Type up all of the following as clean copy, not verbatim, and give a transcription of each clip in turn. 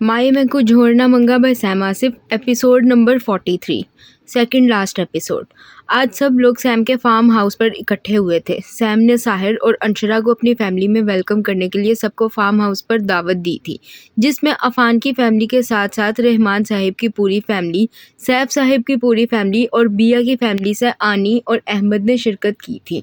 माए में कुछ झोरना मंगा by Sam Asif, episode number 43, second last episode. आज सब लोग सैम के फार्म हाउस पर इकट्ठे हुए थे। सैम ने साहिर और अंशरा को अपनी फैमिली में वेलकम करने के लिए सबको फार्म हाउस पर दावत दी थी, जिसमें अफान की फैमिली के साथ साथ रहमान साहिब की पूरी फैमिली, सैफ साहिब की पूरी फैमिली और बिया की फैमिली से आनी और अहमद ने शिरकत की थी।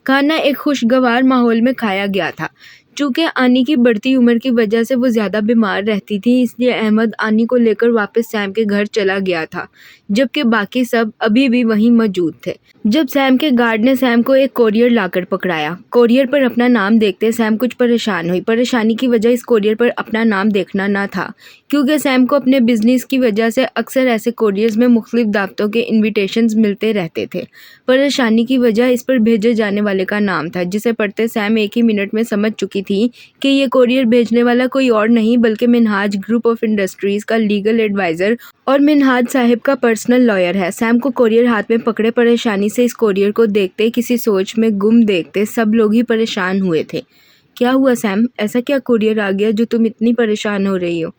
खाना एक खुशगवार माहौल में खाया गया था। चूँकि आनी की बढ़ती उम्र की वजह से वो ज़्यादा बीमार रहती थी, इसलिए अहमद आनी को लेकर वापस सैम के घर चला गया था, जबकि बाकी सब अभी भी वहीं मौजूद थे। जब सैम के गार्ड ने सैम को एक कोरियर लाकर पकड़ाया, कोरियर पर अपना नाम देखते सैम कुछ परेशान हुई। परेशानी की वजह इस कोरियर पर अपना नाम देखना ना था, क्योंकि सैम को अपने बिजनेस की वजह से अक्सर ऐसे कोरियर्स में मुख्तलिफ दावतों के इन्विटेशंस मिलते रहते थे। परेशानी की वजह इस पर भेजे जाने वाले का नाम था, जिसे पढ़ते सैम एक ही मिनट में समझ चुकी थी कि ये कोरियर भेजने वाला कोई और नहीं बल्कि मिनहाज ग्रुप ऑफ इंडस्ट्रीज का लीगल एडवाइज़र और मिनहाज साहिब का पर्सनल लॉयर है। सैम को कोरियर हाथ में पकड़े परेशानी से इस कोरियर को देखते, किसी सोच में गुम देखते सब लोग ही परेशान हुए थे। क्या हुआ सैम, ऐसा क्या कोरियर आ गया जो तुम इतनी परेशान हो रही हो?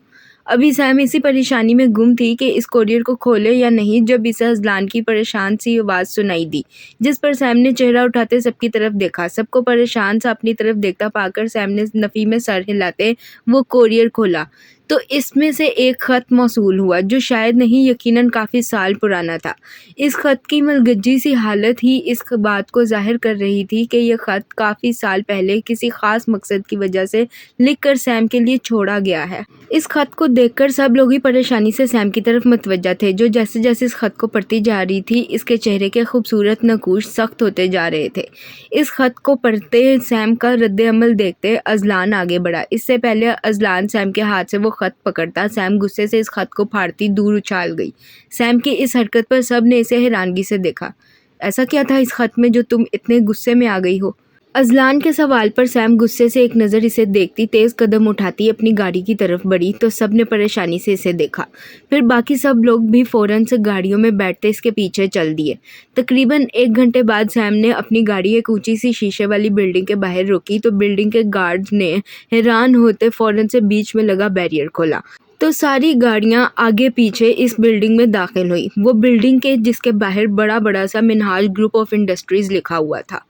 अभी सैम इसी परेशानी में गुम थी कि इस कोरियर को खोले या नहीं, जब इसे अजलान की परेशान सी आवाज़ सुनाई दी, जिस पर सैम ने चेहरा उठाते सबकी तरफ देखा। सबको परेशान सा अपनी तरफ देखता पाकर सैम ने नफ़ी में सर हिलाते वो कोरियर खोला, तो इसमें से एक ख़त मौसूल हुआ जो शायद नहीं यकीनन काफ़ी साल पुराना था। इस ख़त की मलगजी सी हालत ही इस बात को ज़ाहिर कर रही थी कि यह ख़त काफ़ी साल पहले किसी ख़ास मकसद की वजह से लिख कर सैम के लिए छोड़ा गया है। इस ख़त को देखकर सब लोग ही परेशानी से सैम की तरफ मतवज्जा थे, जो जैसे जैसे इस ख़त को पढ़ती जा रही थी इसके चेहरे के खूबसूरत नकूश सख्त होते जा रहे थे। इस ख़त को पढ़ते सैम का रद्द-ए-अमल देखते अजलान आगे बढ़ा। इससे पहले अजलान सैम के हाथ से वो ख़त पकड़ता, सैम गुस्से से इस ख़त को फाड़ती दूर उछाल गई। सैम की इस हरकत पर सब ने इसे हैरानगी से देखा। ऐसा क्या था इस ख़त में जो तुम इतने गुस्से में आ गई हो? अजलान के सवाल पर सैम गुस्से से एक नज़र इसे देखती तेज़ कदम उठाती अपनी गाड़ी की तरफ बढ़ी, तो सब ने परेशानी से इसे देखा। फिर बाकी सब लोग भी फ़ौरन से गाड़ियों में बैठते इसके पीछे चल दिए। तकरीबन 1 घंटे बाद सैम ने अपनी गाड़ी एक ऊंची सी शीशे वाली बिल्डिंग के बाहर रोकी, तो बिल्डिंग के गार्ड्स ने हैरान होते फ़ौरन से बीच में लगा बैरियर खोला, तो सारी गाड़ियां आगे पीछे इस बिल्डिंग में दाखिल हुई। वो बिल्डिंग के जिसके बाहर बड़ा बड़ा सा मिनहाज ग्रुप ऑफ इंडस्ट्रीज लिखा हुआ था।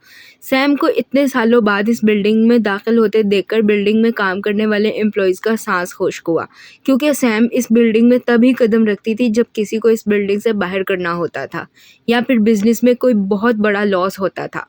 सैम को इतने सालों बाद इस बिल्डिंग में दाखिल होते देखकर बिल्डिंग में काम करने वाले एम्प्लॉयज़ का सांस खुश्क हुआ, क्योंकि सैम इस बिल्डिंग में तभी कदम रखती थी जब किसी को इस बिल्डिंग से बाहर करना होता था या फिर बिजनेस में कोई बहुत बड़ा लॉस होता था।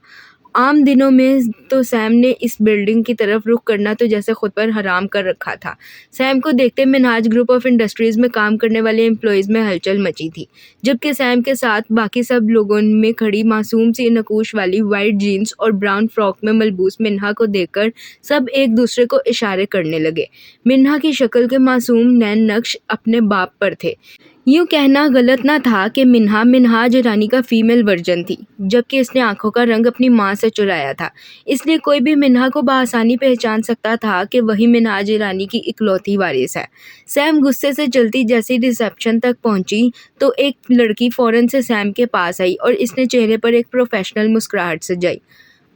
आम दिनों में तो सैम ने इस बिल्डिंग की तरफ रुख करना तो जैसे खुद पर हराम कर रखा था। सैम को देखते मिनहाज ग्रुप ऑफ इंडस्ट्रीज़ में काम करने वाले एम्प्लॉयज़ में हलचल मची थी, जबकि सैम के साथ बाकी सब लोगों में खड़ी मासूम सी नकूश वाली वाइट जीन्स और ब्राउन फ्रॉक में मलबूस मिन्हा को देखकर सब एक दूसरे को इशारे करने लगे। मिन्हा की शक्ल के मासूम नैन नक्श अपने बाप पर थे। यूँ कहना गलत ना था कि मिन्हा मिनहाज ईरानी का फीमेल वर्जन थी, जबकि इसने आंखों का रंग अपनी माँ से चुराया था, इसलिए कोई भी मिन्हा को बआसानी पहचान सकता था कि वही मिनहाज ईरानी की इकलौती वारिस है। सैम गुस्से से चलती जैसी रिसेप्शन तक पहुंची, तो एक लड़की फ़ौरन से सैम के पास आई और इसने चेहरे पर एक प्रोफेशनल मुस्कुराहट सजाई।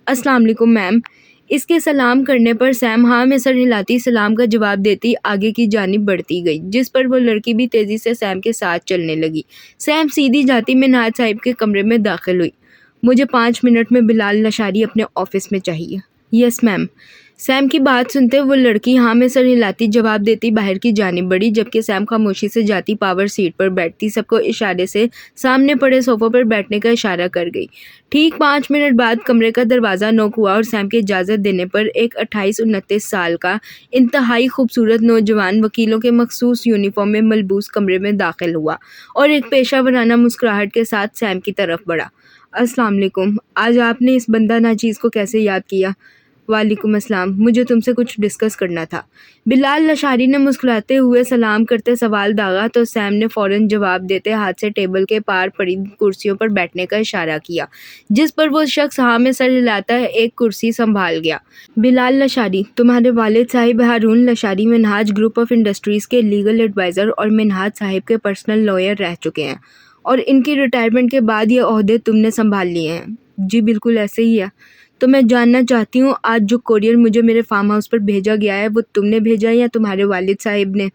अस्सलाम वालेकुम मैम। इसके सलाम करने पर सैम हाँ में सर हिलाती सलाम का जवाब देती आगे की जानिब बढ़ती गई, जिस पर वो लड़की भी तेज़ी से सैम के साथ चलने लगी। सैम सीधी जाती मिनहाज साहिब के कमरे में दाखिल हुई। मुझे 5 मिनट में बिलाल लशारी अपने ऑफिस में चाहिए। Yes ma'am. सैम की बात सुनते वो लड़की हाँ में सर हिलाती जवाब देती बाहर की जानिब बढ़ी, जबकि सैम खामोशी से जाती पावर सीट पर बैठती सबको इशारे से सामने पड़े सोफे पर बैठने का इशारा कर गई। ठीक 5 मिनट बाद कमरे का दरवाज़ा नॉक हुआ और सैम की इजाज़त देने पर एक 28-29 साल का इंतहाई खूबसूरत नौजवान वकीलों के मखसूस यूनिफॉर्म में मलबूस कमरे में दाखिल हुआ और एक पेशा वराना मुस्कुराहट के साथ सैम की तरफ बढ़ा। अस्सलाम वालेकुम, आज आपने इस बंदा नाचीज़ को कैसे याद किया? वालेकुम अस्सलाम, मुझे तुमसे कुछ डिस्कस करना था। बिलाल लशारी ने मुस्कुराते हुए सलाम करते सवाल दागा, तो सैम ने फ़ौरन जवाब देते हाथ से टेबल के पार पड़ी कुर्सियों पर बैठने का इशारा किया, जिस पर वो शख्स हाँ में सर हिलाता एक कुर्सी संभाल गया। बिलाल लशारी, तुम्हारे वालिद साहिब Haroon Lashari Minhaj group of industries के लीगल एडवाइज़र और मिनहाज साहिब के पर्सनल लॉयर रह चुके हैं, और इनकी रिटायरमेंट के बाद ये ओहदे तुमने संभाल लिए हैं। जी बिल्कुल ऐसे ही है। तो मैं जानना चाहती हूँ, आज जो कोरियर मुझे मेरे फार्म हाउस पर भेजा गया है वो तुमने भेजा है या तुम्हारे वालिद साहिब ने?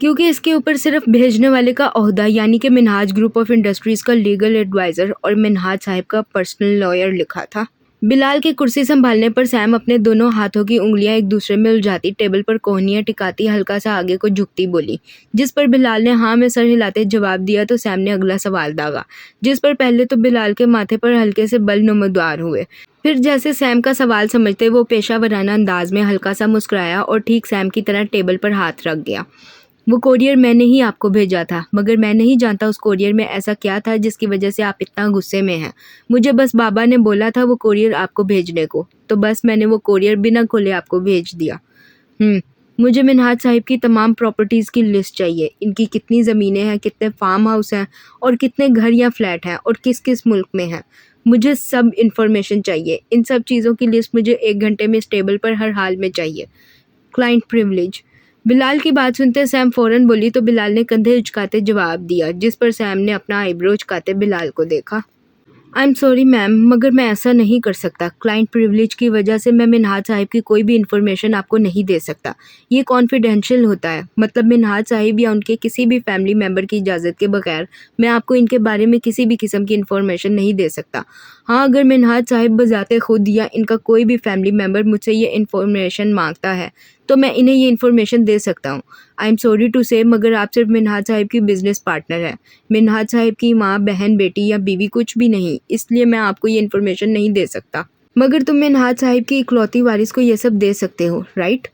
क्योंकि इसके ऊपर सिर्फ भेजने वाले का ओहदा यानी कि मिन्हाज ग्रुप ऑफ इंडस्ट्रीज़ का लीगल एडवाइज़र और मिन्हाज साहब का पर्सनल लॉयर लिखा था। बिलाल की कुर्सी संभालने पर सैम अपने दोनों हाथों की उंगलियां एक दूसरे में उलझाती, टेबल पर कोहनियां टिकाती, हल्का सा आगे को झुकती बोली। जिस पर बिलाल ने हाँ में सर हिलाते जवाब दिया तो सैम ने अगला सवाल दागा, जिस पर पहले तो बिलाल के माथे पर हल्के से बल नमूदार हुए। फिर जैसे सैम का सवाल समझते वो पेशावराना अंदाज में हल्का सा मुस्कुराया और ठीक सैम की तरह टेबल पर हाथ रख गया। वो कोरियर मैंने ही आपको भेजा था, मगर मैं नहीं जानता उस कोरियर में ऐसा क्या था जिसकी वजह से आप इतना गुस्से में हैं। मुझे बस बाबा ने बोला था वो कोरियर आपको भेजने को, तो बस मैंने वो कोरियर बिना खोले आपको भेज दिया। मुझे मिन्हाज साहिब की तमाम प्रॉपर्टीज़ की लिस्ट चाहिए। इनकी कितनी ज़मीनें हैं, कितने फार्म हाउस हैं और कितने घर या फ्लैट हैं और किस किस मुल्क में हैं। मुझे सब इन्फॉर्मेशन चाहिए। इन सब चीज़ों की लिस्ट मुझे 1 घंटे में इस टेबल पर हर हाल में चाहिए। Client privilege. बिलाल की बात सुनते सैम फ़ौरन बोली तो बिलाल ने कंधे उचकाते जवाब दिया, जिस पर सैम ने अपना आईब्रो उचकाते बिलाल को देखा। आई एम सॉरी मैम, मगर मैं ऐसा नहीं कर सकता। क्लाइंट प्रिविलेज की वजह से मैं मिन्हाज साहिब की कोई भी इन्फॉर्मेशन आपको नहीं दे सकता। ये कॉन्फिडेंशियल होता है। मतलब मिन्हाज साहिब या उनके किसी भी फैमिली मेम्बर की इजाज़त के बगैर मैं आपको इनके बारे में किसी भी किस्म की इन्फॉर्मेशन नहीं दे सकता। हाँ, अगर मिन्हाज साहिब बजाते खुद या इनका कोई भी फैमिली मेम्बर मुझसे ये इन्फॉर्मेशन मांगता है तो मैं इन्हें ये इन्फॉर्मेशन दे सकता हूँ। आई एम सॉरी टू से, मगर आप सिर्फ मिन्हाज साहिब की बिजनेस पार्टनर हैं। मिन्हाज साहिब की माँ, बहन, बेटी या बीवी कुछ भी नहीं, इसलिए मैं आपको ये इन्फॉर्मेशन नहीं दे सकता। मगर तुम मिन्हाज साहिब की इकलौती वारिस को ये सब दे सकते हो, राइट?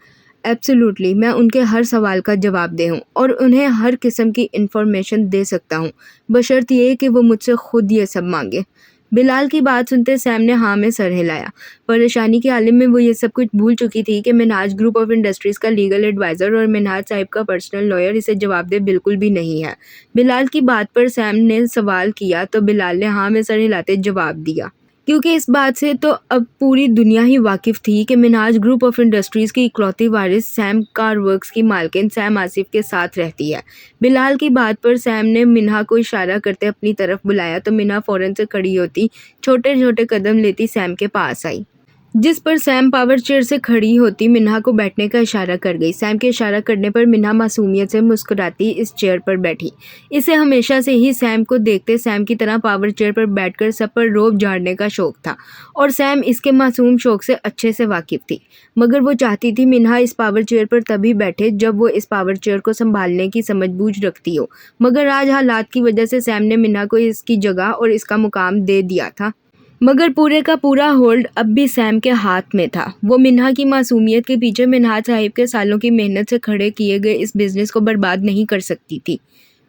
एब्सोल्युटली, मैं उनके हर सवाल का जवाब दे हूँ और उन्हें हर किस्म की इन्फॉर्मेशन दे सकता हूँ, बशर्त ये कि वो मुझसे खुद ये सब मांगे। बिलाल की बात सुनते सैम ने हाँ में सर हिलाया। परेशानी के आलम में वो ये सब कुछ भूल चुकी थी कि मिन्हाज ग्रुप ऑफ इंडस्ट्रीज़ का लीगल एडवाइज़र और मिन्हाज साहिब का पर्सनल लॉयर इसे जवाब दे बिल्कुल भी नहीं है। बिलाल की बात पर सैम ने सवाल किया तो बिलाल ने हाँ में सर हिलाते जवाब दिया, क्योंकि इस बात से तो अब पूरी दुनिया ही वाकिफ़ थी कि मिन्हाज ग्रुप ऑफ इंडस्ट्रीज़ की इकलौती वारिस सैम कार वर्क्स की मालकिन सैम आसिफ के साथ रहती है। बिलाल की बात पर सैम ने मिन्हा को इशारा करते अपनी तरफ बुलाया तो मिन्हा फ़ौरन से खड़ी होती, छोटे छोटे कदम लेती सैम के पास आई। जिस पर सैम पावर चेयर से खड़ी होती मिन्हा को बैठने का इशारा कर गई। सैम के इशारा करने पर मिन्हा मासूमियत से मुस्कुराती इस चेयर पर बैठी। इसे हमेशा से ही सैम को देखते सैम की तरह पावर चेयर पर बैठकर सब पर रोब झाड़ने का शौक था और सैम इसके मासूम शौक से अच्छे से वाकिफ़ थी। मगर वो चाहती थी मिन्हा इस पावर चेयर पर तभी बैठे जब वो इस पावर चेयर को संभालने की समझबूझ रखती हो। मगर आज हालात की वजह से सैम ने मिन्हा को इसकी जगह और इसका मुकाम दे दिया था। मगर पूरे का पूरा होल्ड अब भी सैम के हाथ में था। वो मिन्हा की मासूमियत के पीछे मिन्हाज साहिब के सालों की मेहनत से खड़े किए गए इस बिज़नेस को बर्बाद नहीं कर सकती थी।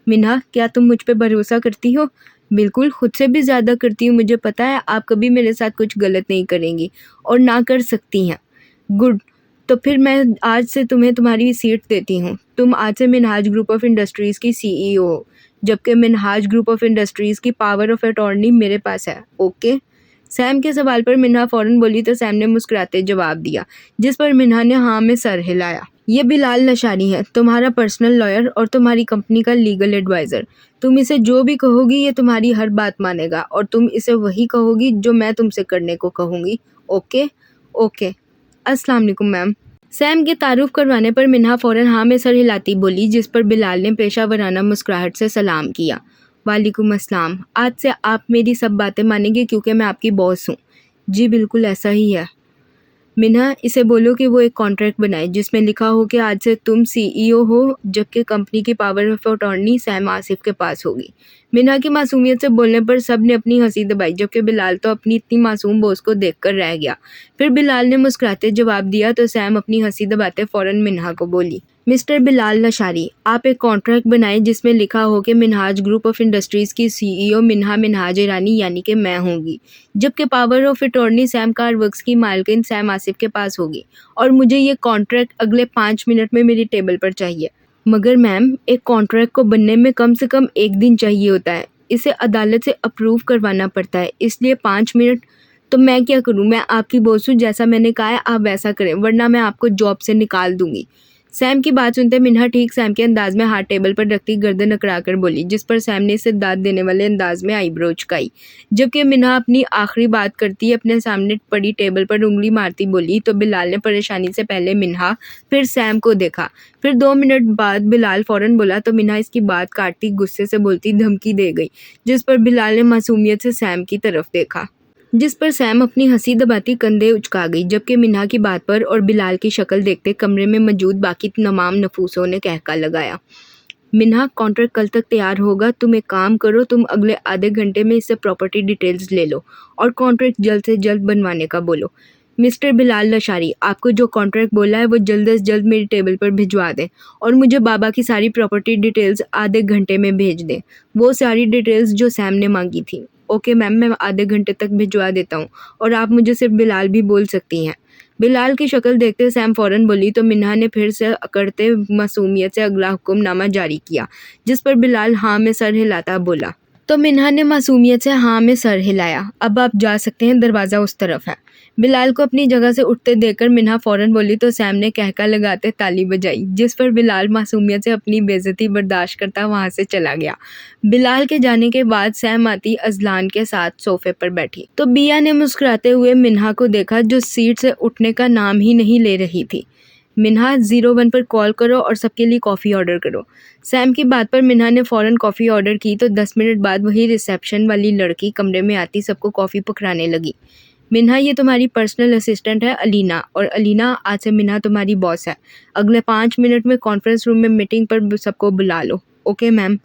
मिन्हा, क्या तुम मुझ पे भरोसा करती हो? बिल्कुल, खुद से भी ज़्यादा करती हूँ। मुझे पता है आप कभी मेरे साथ कुछ गलत नहीं करेंगी और ना कर सकती हैं। गुड, तो फिर मैं आज से तुम्हें तुम्हारी सीट देती हूँ। तुम आज से मिन्हाज ग्रुप ऑफ इंडस्ट्रीज़ की CEO हो, जबकि मिन्हाज ग्रुप ऑफ इंडस्ट्रीज़ की पावर ऑफ अटॉर्नी मेरे पास है। ओके? सैम के सवाल पर मिन्हा फ़ौरन बोली तो सैम ने मुस्कुराते जवाब दिया, जिस पर मिन्हा ने हाँ में सर हिलाया। ये बिलाल लशारी है, तुम्हारा पर्सनल लॉयर और तुम्हारी कंपनी का लीगल एडवाइज़र। तुम इसे जो भी कहोगी ये तुम्हारी हर बात मानेगा और तुम इसे वही कहोगी जो मैं तुमसे करने को कहूँगी। ओके? ओके। अस्सलाम वालेकुम मैम। सैम के तारुफ करवाने पर मिन्हा फ़ौरन हाँ में सर हिलाती बोली, जिस पर बिलाल ने पेशावराना मुस्कुराहट से सलाम किया। वालेकुम अस्सलाम। आज से आप मेरी सब बातें मानेंगे क्योंकि मैं आपकी बॉस हूँ। जी बिल्कुल ऐसा ही है। मिन्हा, इसे बोलो कि वो एक कॉन्ट्रैक्ट बनाए जिसमें लिखा हो कि आज से तुम CEO हो, जबकि कंपनी की power of attorney Sam Asif के पास होगी। मिन्हा की मासूमियत से बोलने पर सब ने अपनी हंसी दबाई, जबकि बिलाल तो अपनी इतनी मासूम बॉस को देखकर रह गया। फिर बिलाल ने मुस्कुराते जवाब दिया तो सैम अपनी हंसी दबाते फ़ौरन मिन्हा को बोली, मिस्टर बिलाल लशारी, आप एक कॉन्ट्रैक्ट बनाएं जिसमें लिखा हो कि मिन्हाज ग्रुप ऑफ इंडस्ट्रीज़ की CEO मिन्हा मिन्हाज ईरानी यानी कि मैं होंगी, जबकि power of attorney Sam car works की मालकिन सैम आसिफ के पास होगी और मुझे ये कॉन्ट्रैक्ट अगले 5 मिनट में मेरी टेबल पर चाहिए। मगर मैम, एक कॉन्ट्रैक्ट को बनने में कम से कम 1 दिन चाहिए होता है। इसे अदालत से अप्रूव करवाना पड़ता है, इसलिए 5 मिनट। तो मैं क्या करूं? मैं आपकी बॉस हूं, जैसा मैंने कहा है आप वैसा करें, वरना मैं आपको जॉब से निकाल दूंगी। सैम की बात सुनते मिन्हा ठीक सैम के अंदाज में हाथ टेबल पर रखती गर्दन अकड़ाकर बोली, जिस पर सैम ने इसे दाद देने वाले अंदाज में आईब्रो झुकाई। जबकि मिन्हा अपनी आखिरी बात करती अपने सामने पड़ी टेबल पर उंगली मारती बोली तो बिलाल ने परेशानी से पहले मिन्हा फिर सैम को देखा। फिर 2 मिनट बाद बिलाल फौरन बोला तो मिन्हा इसकी बात काटती गुस्से से बोलती धमकी दे गई, जिस पर बिलाल ने मासूमियत से सैम की तरफ देखा, जिस पर सैम अपनी हंसी दबाती कंधे उचका गई। जबकि मिन्हा की बात पर और बिलाल की शक्ल देखते कमरे में मौजूद बाकी तमाम नफूसों ने कहका लगाया, मिन्हा कॉन्ट्रैक्ट कल तक तैयार होगा। तुम एक काम करो, तुम अगले आधे घंटे में इससे प्रॉपर्टी डिटेल्स ले लो और कॉन्ट्रैक्ट जल्द से जल्द बनवाने का बोलो। मिस्टर बिलाल लशारी, आपको जो कॉन्ट्रैक्ट बोला है वो जल्द से जल्द मेरी टेबल पर भिजवा दें और मुझे बाबा की सारी प्रॉपर्टी डिटेल्स आधे घंटे में भेज दें, वो सारी डिटेल्स जो सैम ने मांगी थी। ओके मैम, मैं आधे घंटे तक भिजवा देता हूँ और आप मुझे सिर्फ बिलाल भी बोल सकती हैं। बिलाल की शक्ल देखते सैम फौरन बोली तो मिन्हा ने फिर से अकड़ते मासूमियत से अगला हुक्मनामा जारी किया, जिस पर बिलाल हाँ में सर हिलाता बोला। तो मिन्हा ने मासूमियत से हाँ में सर हिलाया। अब आप जा सकते हैं, दरवाज़ा उस तरफ है। बिलाल को अपनी जगह से उठते देखकर मिन्हा फौरन बोली तो सैम ने कहका लगाते ताली बजाई, जिस पर बिलाल मासूमियत से अपनी बेइज्जती बर्दाश्त करता वहाँ से चला गया। बिलाल के जाने के बाद सैम आती अजलान के साथ सोफे पर बैठी तो बिया ने मुस्कुराते हुए मिन्हा को देखा, जो सीट से उठने का नाम ही नहीं ले रही थी। मिन्हा 01 पर कॉल करो और सबके लिए कॉफ़ी ऑर्डर करो। सैम की बात पर मिन्हा ने फ़ौरन कॉफ़ी ऑर्डर की तो 10 मिनट बाद वही रिसेप्शन वाली लड़की कमरे में आती सबको कॉफ़ी पकड़ाने लगी। मिन्हा, ये तुम्हारी पर्सनल असिस्टेंट है अलीना, और अलीना आज से मिन्हा तुम्हारी बॉस है। अगले 5 मिनट में कॉन्फ्रेंस रूम में मीटिंग पर सबको बुला लो। Okay ma'am.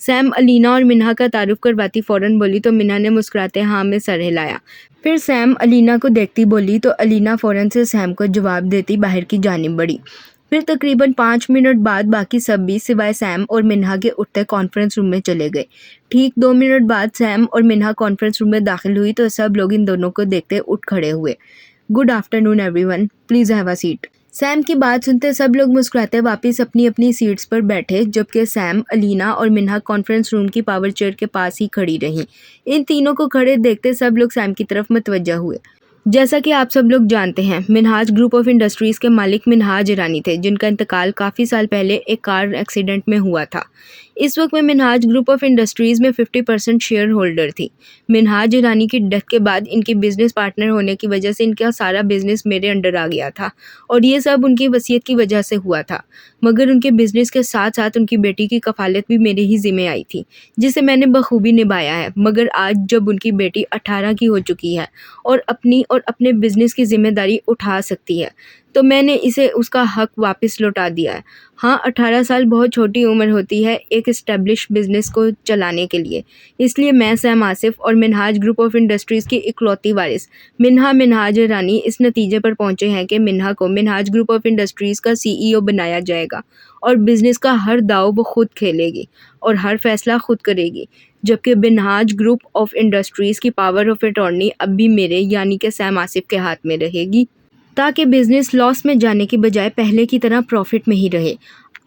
सैम अलीना और मिन्हा का तारुफ करवाती फ़ौरन बोली तो मिन्हा ने मुस्कुराते हाँ में सर हिलाया। फिर सैम अलीना को देखती बोली तो अलीना फ़ौरन से सैम को जवाब देती बाहर की जानिब बढ़ी। फिर तकरीबन 5 मिनट बाद बाकी सब भी सिवाय सैम और मिन्हा के उठते कॉन्फ्रेंस रूम में चले गए। ठीक 2 मिनट बाद सैम और मिन्हा कॉन्फ्रेंस रूम में दाखिल हुई तो सब लोग इन दोनों को देखते उठ खड़े हुए। Good afternoon everyone, please have a seat. Sam की बात सुनते सब लोग मुस्कुराते वापस अपनी अपनी सीट्स पर बैठे, जबकि सैम, अलीना और मिन्हा कॉन्फ्रेंस रूम की पावर चेयर के पास ही खड़ी रहीं। इन तीनों को खड़े देखते सब लोग सैम की तरफ मुतवज्जा हुए। जैसा कि आप सब लोग जानते हैं, मिन्हाज ग्रुप ऑफ इंडस्ट्रीज़ के मालिक मिन्हाज ईरानी थे, जिनका इंतकाल काफ़ी साल पहले एक कार एक्सीडेंट में हुआ था। इस वक्त मैं मिन्हाज ग्रुप ऑफ इंडस्ट्रीज़ में 50% शेयर होल्डर थी। मिन्हाज ईरानी की डेथ के बाद इनकी बिज़नेस पार्टनर होने की वजह से इनका सारा बिज़नेस मेरे अंडर आ गया था और ये सब उनकी वसीयत की वजह से हुआ था। मगर उनके बिज़नेस के साथ साथ उनकी बेटी की कफ़ालत भी मेरे ही ज़िम्मे आई थी, जिसे मैंने बखूबी निभाया है। मगर आज जब उनकी बेटी 18 की हो चुकी है और अपने बिज़नेस की ज़िम्मेदारी उठा सकती है, तो मैंने इसे उसका हक वापस लौटा दिया है। हाँ, 18 साल बहुत छोटी उम्र होती है एक इस्टेब्लिश बिज़नेस को चलाने के लिए। इसलिए मैं सैम आसिफ और मिन्हाज ग्रुप ऑफ इंडस्ट्रीज़ की इकलौती वारिस मिन्हाज ईरानी इस नतीजे पर पहुँचे हैं कि मिन्हा को मिन्हाज ग्रुप ऑफ इंडस्ट्रीज़ का CEO बनाया जाएगा और बिज़नेस का हर दाव वो खुद खेलेगी और हर फैसला खुद करेगी। जबकि मिन्हाज ग्रुप ऑफ इंडस्ट्रीज़ की पावर ऑफ अटॉर्नी अब भी मेरे यानी कि सैम आसिफ के हाथ में रहेगी, ताकि बिज़नेस लॉस में जाने की बजाय पहले की तरह प्रॉफिट में ही रहे।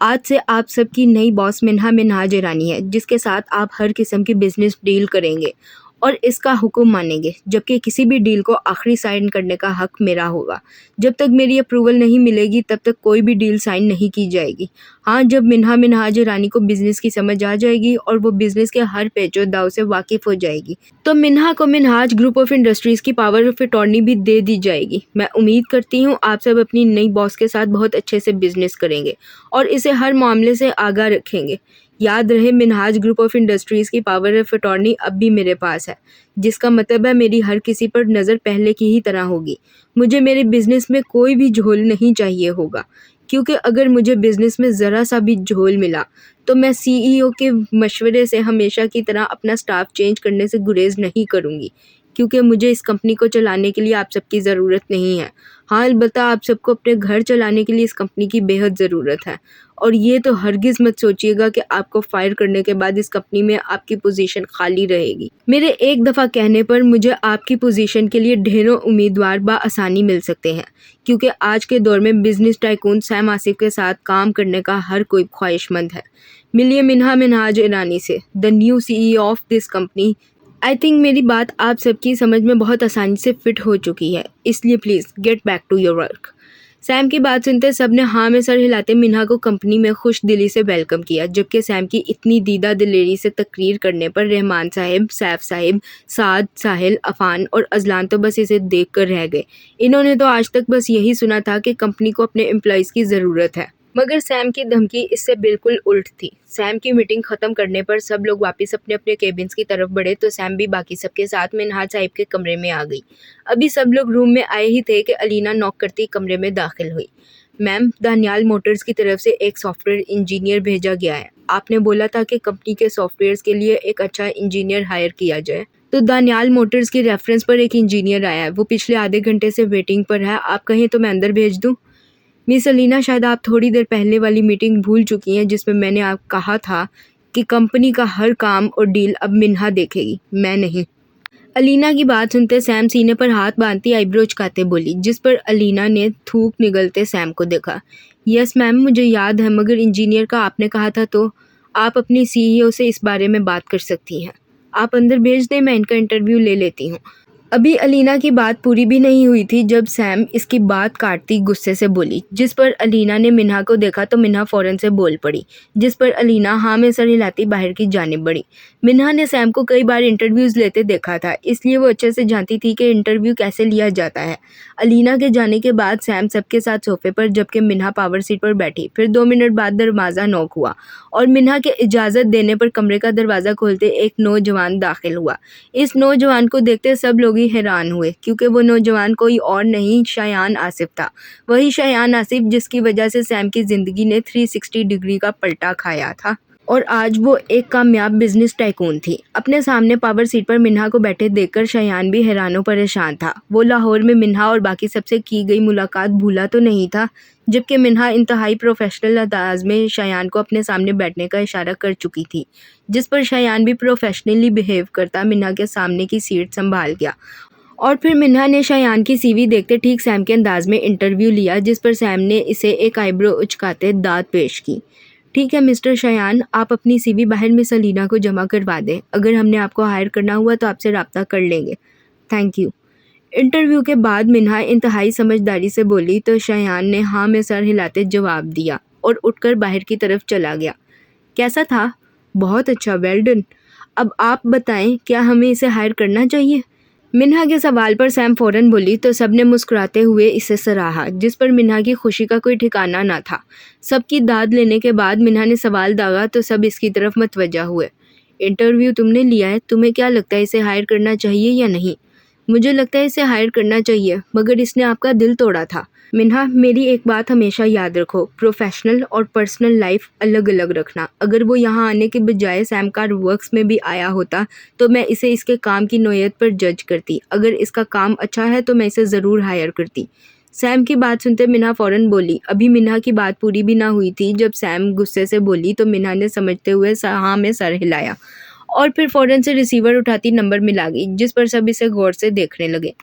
आज से आप सबकी नई बॉस मिन्हाज ईरानी है, जिसके साथ आप हर किस्म की बिज़नेस डील करेंगे और इसका हुक्म मानेंगे, जबकि किसी भी डील को आखिरी साइन करने का हक मेरा होगा। जब तक मेरी अप्रूवल नहीं मिलेगी तब तक कोई भी डील साइन नहीं की जाएगी। हाँ, जब मिन्हाज ईरानी को बिज़नेस की समझ आ जाएगी और वो बिज़नेस के हर पेचो दाव से वाकिफ़ हो जाएगी, तो मिन्हा को मिन्हाज ग्रुप ऑफ इंडस्ट्रीज़ की पावर ऑफ अटॉर्नी भी दे दी जाएगी। मैं उम्मीद करती हूँ आप सब अपनी नई बॉस के साथ बहुत अच्छे से बिज़नेस करेंगे और इसे हर मामले से आगाह रखेंगे। याद रहे, मिन्हाज ग्रुप ऑफ इंडस्ट्रीज़ की पावर ऑफ अटॉर्नी अब भी मेरे पास है, जिसका मतलब है मेरी हर किसी पर नज़र पहले की ही तरह होगी। मुझे मेरे बिज़नेस में कोई भी झोल नहीं चाहिए होगा, क्योंकि अगर मुझे बिज़नेस में ज़रा सा भी झोल मिला तो मैं CEO के मशवरे से हमेशा की तरह अपना स्टाफ चेंज करने से गुरेज़ नहीं करूँगी, क्योंकि मुझे इस कंपनी को चलाने के लिए आप सबकी ज़रूरत नहीं है। हाँ, अलबत्ता आप सबको अपने घर चलाने के लिए इस कंपनी की बेहद ज़रूरत है, और ये तो हरगिज़ मत सोचिएगा कि आपको फायर करने के बाद इस कंपनी में आपकी पोजीशन खाली रहेगी। मेरे एक दफ़ा कहने पर मुझे आपकी पोजीशन के लिए ढेरों उम्मीदवार बआसानी मिल सकते हैं, क्योंकि आज के दौर में बिज़नेस टाइकून सैम आसिफ के साथ काम करने का हर कोई ख्वाहिशमंद है। मिलिए मिन्हाज ईरानी से, the new CEO of this company. I think मेरी बात आप सबकी समझ में बहुत आसानी से फिट हो चुकी है, इसलिए please get back to your work. Sam की बात सुनते सबने हाँ में सर हिलाते मिन्हा को कंपनी में खुश दिली से वेलकम किया, जबकि सैम की इतनी दीदा दिलेरी से तकरीर करने पर रहमान साहिब, सैफ साहिब, साद, साहिल, अफान और अजलान तो बस इसे देख कर रह गए। इन्होंने तो आज तक बस यही सुना था कि कंपनी को अपने एम्प्लॉयज़ की ज़रूरत है, मगर सैम की धमकी इससे बिल्कुल उल्ट थी। सैम की मीटिंग खत्म करने पर सब लोग वापस अपने अपने केबिन्स की तरफ बढ़े तो सैम भी बाकी सबके साथ मिन्हाज साहिब के कमरे में आ गई। अभी सब लोग रूम में आए ही थे कि अलीना नॉक करती कमरे में दाखिल हुई। मैम, दानियाल मोटर्स की तरफ से एक सॉफ्टवेयर इंजीनियर भेजा गया है। आपने बोला था कि कंपनी के सॉफ्टवेयर्स के लिए एक अच्छा इंजीनियर हायर किया जाए। तो दानियाल मोटर्स की रेफरेंस पर एक इंजीनियर आया है, वो पिछले आधे घंटे से वेटिंग पर है। आप कहें तो मैं अंदर भेज दूँ? मिस अलीना, शायद आप थोड़ी देर पहले वाली मीटिंग भूल चुकी हैं जिसमें मैंने आप कहा था कि कंपनी का हर काम और डील अब मिन्हा देखेगी, मैं नहीं। अलीना की बात सुनते सैम सीने पर हाथ बांधती आईब्रो उचकाते बोली, जिस पर अलीना ने थूक निगलते सैम को देखा। यस मैम, मुझे याद है, मगर इंजीनियर का आपने कहा था तो आप अपनी सीईओ से इस बारे में बात कर सकती हैं। आप अंदर भेज दें, मैं इनका इंटरव्यू ले लेती हूँ। अभी अलीना की बात पूरी भी नहीं हुई थी जब सैम इसकी बात काटती गुस्से से बोली, जिस पर अलीना ने मिन्हा को देखा तो मिन्हा फ़ौरन से बोल पड़ी, जिस पर अलीना हाँ में सर हिलाती बाहर की जानिब बढ़ी। मिन्हा ने सैम को कई बार इंटरव्यूज़ लेते देखा था, इसलिए वो अच्छे से जानती थी कि इंटरव्यू कैसे लिया जाता है। अलीना के जाने के बाद सैम सबके साथ सोफे पर, जबकि मिन्हा पावर सीट पर बैठी। फिर 2 मिनट बाद दरवाज़ा नॉक हुआ और मिन्हा के इजाज़त देने पर कमरे का दरवाज़ा खोलते एक नौजवान दाखिल हुआ। इस नौजवान को देखते सब लोग ही हैरान हुए, क्योंकि वो नौजवान कोई और नहीं, शायान आसिफ था। वही शायान आसिफ जिसकी वजह से सैम की ज़िंदगी ने 360 डिग्री का पलटा खाया था और आज वो एक कामयाब बिजनेस टाइकून थी। अपने सामने पावर सीट पर मिन्हा को बैठे देखकर शायान भी हैरानो परेशान था। वो लाहौर में मिन्हा और बाकी सबसे की गई मुलाकात भूला तो नहीं था, जबकि मिन्हा इंतहाई प्रोफेशनल अंदाज में शायान को अपने सामने बैठने का इशारा कर चुकी थी, जिस पर शायान भी प्रोफेशनली बिहेव करता मिन्हा के सामने की सीट संभाल गया। और फिर मिन्हा ने शायान की सीवी देखते ठीक सैम के अंदाज में इंटरव्यू लिया, जिस पर सैम ने इसे एक आईब्रो उचकाते दाद पेश की। ठीक है मिस्टर शायान, आप अपनी सीवी बाहर मिस अलीना को जमा करवा दें। अगर हमने आपको हायर करना हुआ तो आपसे रब्ता कर लेंगे। Thank you. इंटरव्यू के बाद मिन्हा इंतहाई समझदारी से बोली तो शायान ने हाँ में सर हिलाते जवाब दिया और उठकर बाहर की तरफ चला गया। कैसा था? बहुत अच्छा, वेल डन। अब आप बताएं, क्या हमें इसे हायर करना चाहिए? मिन्हा के सवाल पर सैम फ़ौरन बोली तो सबने मुस्कुराते हुए इसे सराहा, जिस पर मिन्हा की खुशी का कोई ठिकाना ना था। सबकी दाद लेने के बाद मिन्हा ने सवाल दागा तो सब इसकी तरफ मतवज्जा हुए। इंटरव्यू तुमने लिया है, तुम्हें क्या लगता है इसे हायर करना चाहिए या नहीं? मुझे लगता है इसे हायर करना चाहिए, मगर इसने आपका दिल तोड़ा था। मिन्हा, मेरी एक बात हमेशा याद रखो, प्रोफेशनल और पर्सनल लाइफ अलग अलग रखना। अगर वो यहाँ आने के बजाय सैम कार वर्क्स में भी आया होता तो मैं इसे इसके काम की नौयत पर जज करती। अगर इसका काम अच्छा है तो मैं इसे ज़रूर हायर करती। सैम की बात सुनते मिन्हा फ़ौरन बोली। अभी मिन्हा की बात पूरी भी ना हुई थी जब सैम गुस्से से बोली तो मिन्हा ने समझते हुए हाँ में सर हिलाया और फिर फ़ौरन से रिसीवर उठाती नंबर मिला गई, जिस पर सब इसे गौर से देखने लगे।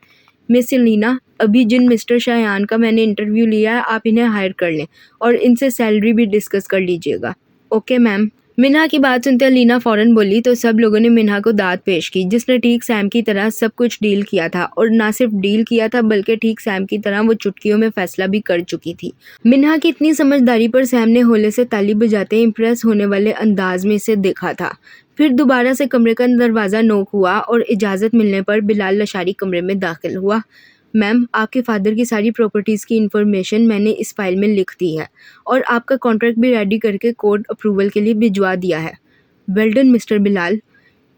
मिस अलीना, अभी जिन मिस्टर शायान का मैंने इंटरव्यू लिया है आप इन्हें हायर कर लें और इनसे सैलरी भी डिस्कस कर लीजिएगा। Okay ma'am. मिन्हा की बात सुनते अलीना फ़ौरन बोली तो सब लोगों ने मिन्हा को दाद पेश की, जिसने ठीक सैम की तरह सब कुछ डील किया था और ना सिर्फ डील किया था बल्कि ठीक सैम की तरह वो चुटकियों में फैसला भी कर चुकी थी। मिन्हा की इतनी समझदारी पर सैम ने होले से ताली बजाते इम्प्रेस होने वाले अंदाज में इसे देखा था। फिर दोबारा से कमरे का दरवाज़ा नोक हुआ और इजाज़त मिलने पर बिलाल लशारी कमरे में दाखिल हुआ। मैम, आपके फादर की सारी प्रॉपर्टीज़ की इन्फॉर्मेशन मैंने इस फाइल में लिख दी है और आपका कॉन्ट्रैक्ट भी रेडी करके कोर्ट अप्रूवल के लिए भिजवा दिया है। Well done mister Bilal.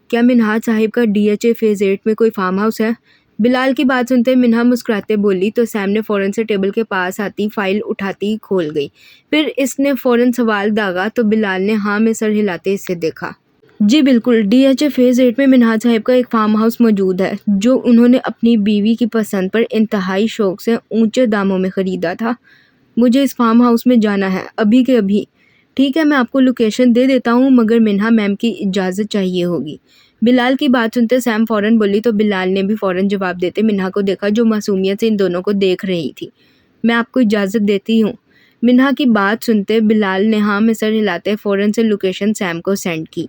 क्या मिन्हाज साहिब का DHA फेज़ 8 में कोई फार्म हाउस है? बिलाल की बात सुनते मिन्हा मुस्कुराते बोली तो सैम ने फ़ौरन से टेबल के पास आती फाइल उठाती खोल गई। फिर इसने फ़ौरन सवाल दागा तो बिलाल ने हाँ में सर हिलाते इसे देखा। जी बिल्कुल, DHA फेज़ 8 में मिन्हाज साहिब का एक फार्म हाउस मौजूद है जो उन्होंने अपनी बीवी की पसंद पर इंतहाई शौक से ऊंचे दामों में ख़रीदा था। मुझे इस फार्म हाउस में जाना है, अभी के अभी। ठीक है, मैं आपको लोकेशन दे देता हूँ, मगर मिन्हा मैम की इजाज़त चाहिए होगी। बिलाल की बात सुनते सैम फ़ौरन बोली तो बिलाल ने भी फ़ौरन जवाब देते मिन्हा को देखा, जो मासूमियत से इन दोनों को देख रही थी। मैं आपको इजाज़त देती हूँ। मिन्हा की बात सुनते बिलाल ने हाँ में सर हिलाते फ़ौरन से लोकेशन सैम को सेंड की।